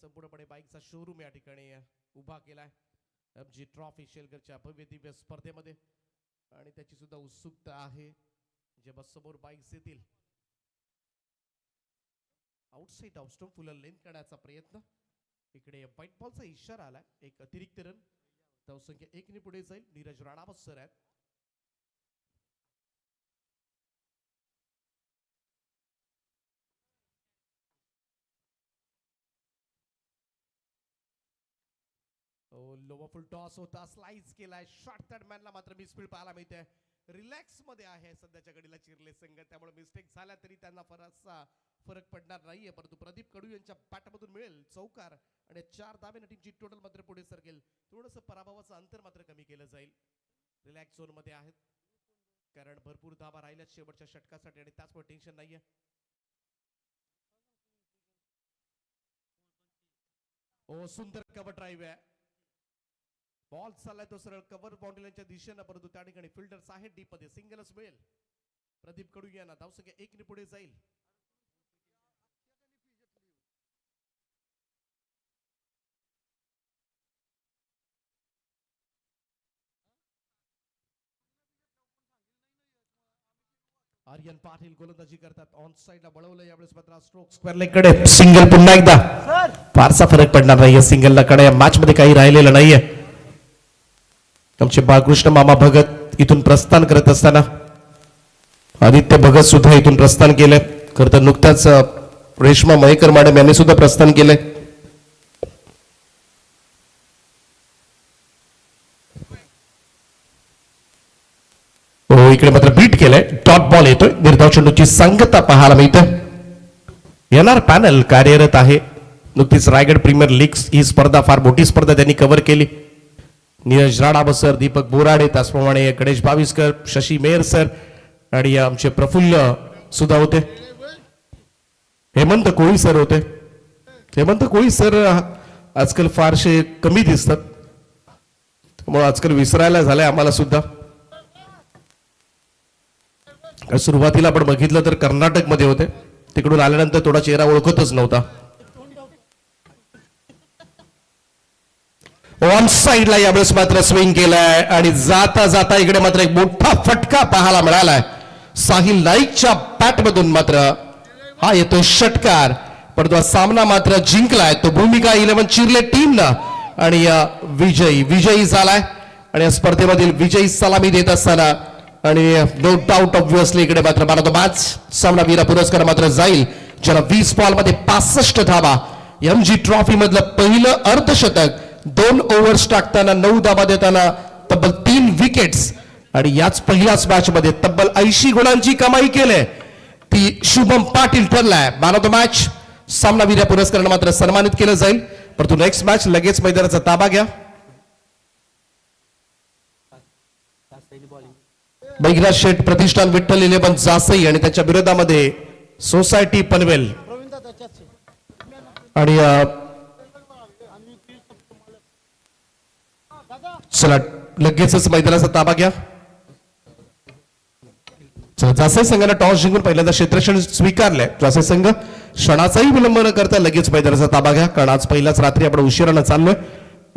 संपूर्णपणे बाईकचा शोरूम या ठिकाणी उभा केलाय एमजी ट्रॉफी शेलकरच्या भव्य दिव्य स्पर्धेमध्ये आणि त्याची सुद्धा उत्सुकता आहे. जेव्हा समोर बाईक्स येतील आउटसाइड ऑफ फुल लेंथ काढण्याचा प्रयत्न. इकडे व्हाईट बॉलचा इशारा आलाय. एक अतिरिक्त रन धावसंख्या 1 ने पुढे जाईल. नीरज राणावत सर आहेत. लोवर फुल टॉस होता स्लाइस केलाय. शॉर्ट थर्ड मॅनला मात्र मिसफील्ड पाहायला मिळते. रिलॅक्स मध्ये आहे सध्याच्या घडीला चिर्ले संघ त्यामुळे मिस्टेक झाल्या तरी त्यांना फारसा फरक पडणार नाहीये. परंतु प्रदीप कडू यांच्या बॅटमधून मिळेल चौकार आणि 4 धावेने टीमची टोटल मात्र पुढे सरकेल. थोडंसं पराभवाचं अंतर मात्र कमी केलं जाईल. रिलॅक्स झोन मध्ये आहेत कारण भरपूर धावा राहिल्यात शेवटच्या षटकासाठी आणि त्याचमुळे टेन्शन नाहीये. ओ सुंदर कव्हर ड्राईव्ह आहे. बॉल चाललाय तो सरळ कव्हर बाउंड्रीच्या दिशेनं परंतु त्या ठिकाणी फिल्डर्स आहेत डीप मध्ये. सिंगलच मिळेल प्रदीप कडू यांना. धावसंख्या 1 ने पुढे जाईल. आर्यन पाटील गोलंदाजी करतात. ऑन साइडला वळवलं यावेळेस मात्र स्ट्रोक स्क्वेअर लेग कडे. सिंगल पुन्हा एकदा. फारसा फरक पडणार नाहीये सिंगलला कडे. या मॅच मध्ये काही राहिलेलं नाहीये. आमचे बाळकृष्ण मामा भगत इथून प्रस्थान करत असताना आदित्य भगत सुद्धा इथून प्रस्थान केलंय. खरं तर नुकताच रेश्मा मयेकर मॅडम यांनी सुद्धा प्रस्थान केलंय. इकडे मात्र बीट केलंय. डॉट बॉल येतोय. निर्धाव चेंडूची संगता पाहायला मिळते. येणार पॅनल कार्यरत आहे. नुकतीच रायगड प्रीमियर लीग ही स्पर्धा फार मोठी स्पर्धा त्यांनी कव्हर केली. नीरज राणावत सर, दीपक बोराडे, त्याचप्रमाणे गणेश बाविस्कर, शशी मेहर सर आणि आमचे प्रफुल्ल सुद्धा होते. हेमंत कोळी सर होते. हेमंत कोळी सर आजकाल फारसे कमी दिसतात त्यामुळे आजकाल विसरायला झालंय आम्हाला सुद्धा. सुरुवातीला आपण बघितलं तर कर्नाटक मध्ये होते. तिकडून आल्यानंतर थोडा चेहरा ओळखतच नव्हता. ऑन साइडला यावेळेस मात्र स्विंग केलाय आणि जाता जाता इकडे मात्र एक मोठा फटका पाहायला मिळालाय. साहिल नाईकच्या बॅटमधून मात्र हा येतोय षटकार. परंतु हा सामना मात्र जिंकलाय तो भूमिका 11 चिर्ले टीमनं आणि विजयी झालाय आणि या स्पर्धेमधील विजयी सलामी देत असताना आणि नो डाऊट ऑब्व्हियसली इकडे मात्र मॅन ऑफ द मॅच सामनावीर पुरस्कार मात्र जाईल ज्याला 20 बॉल मध्ये 65 धावा. एमजी ट्रॉफी मधलं पहिलं अर्धशतक. 2 ओव्हर्स टाकताना 9 धावा देताना तब्बल 3 विकेट्स आणि याच पहिल्याच मॅच मध्ये तब्बल 80 गुणांची कमाई केली ती शुभम पाटील ठरलाय मॅन ऑफ द मॅच. सामनावीर पुरस्काराने मात्र सन्मानित केलं जाईल. परंतु नेक्स्ट मॅच लगेच मैदानाचा ताबा घ्या. बैगराज शेठ प्रतिष्ठान विठ्ठल 11 जासई आणि त्याच्या विरोधामध्ये सोसायटी पनवेल आणि चला लगेचच मैदानाचा ताबा घ्या. जासई संघाने टॉस जिंकून पहिल्यांदा क्षेत्ररक्षण स्वीकारलंय. जासई संघ क्षणाचाही विलंब न करता लगेच मैदानाचा ताबा घ्या कारण आज पहिल्याच रात्री आपण उशिरानं चाललोय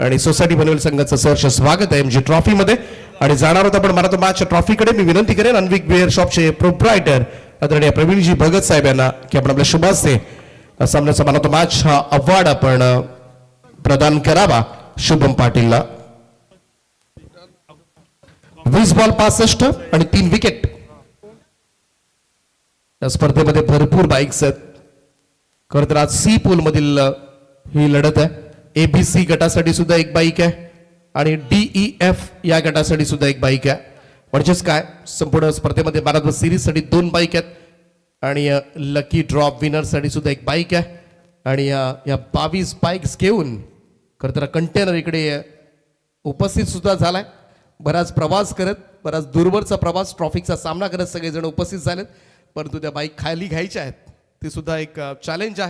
आणि सोसायटी पनवेल संघाचं सहर्ष स्वागत आहे एमजी ट्रॉफी मध्ये. आणि जाणार होता पण मला तो मॅच ट्रॉफीकडे मी विनंती करेन अनविक वेअर शॉपचे प्रोप्रायटर आदरणीय प्रवीणजी भगत साहेब यांना की आपण आपल्या शुभ हस्ते सामन्याचा मला तो मॅच हा अवॉर्ड आपण प्रदान करावा शुभम पाटीलला. 20 बॉल 65 आणि 3 विकेट. या स्पर्धेमध्ये भरपूर बाईक्स आहेत. खरं तर आज सी पूल मधील ही लढत आहे. एबीसी गटासाठी सुद्धा एक बाईक आहे आणि DEF या गटासाठी सुद्धा एक बाईक आहे. म्हणजेच काय, संपूर्ण स्पर्धेमध्ये मॅन ऑफ द सिरीजसाठी 2 बाईक आहेत आणि लकी ड्रॉप विनरसाठी सुद्धा एक बाईक आहे. आणि या 22 बाईक्स घेऊन खरं तर कंटेनर इकडे उपस्थित सुद्धा झालाय. बराच प्रवास करत, बराच दूरवरचा प्रवास, ट्रॉफिकचा सामना करत सगळेजण उपस्थित झालेत. परंतु त्या बाईक खाली घ्यायच्या आहेत, ती सुद्धा एक चॅलेंज आहे.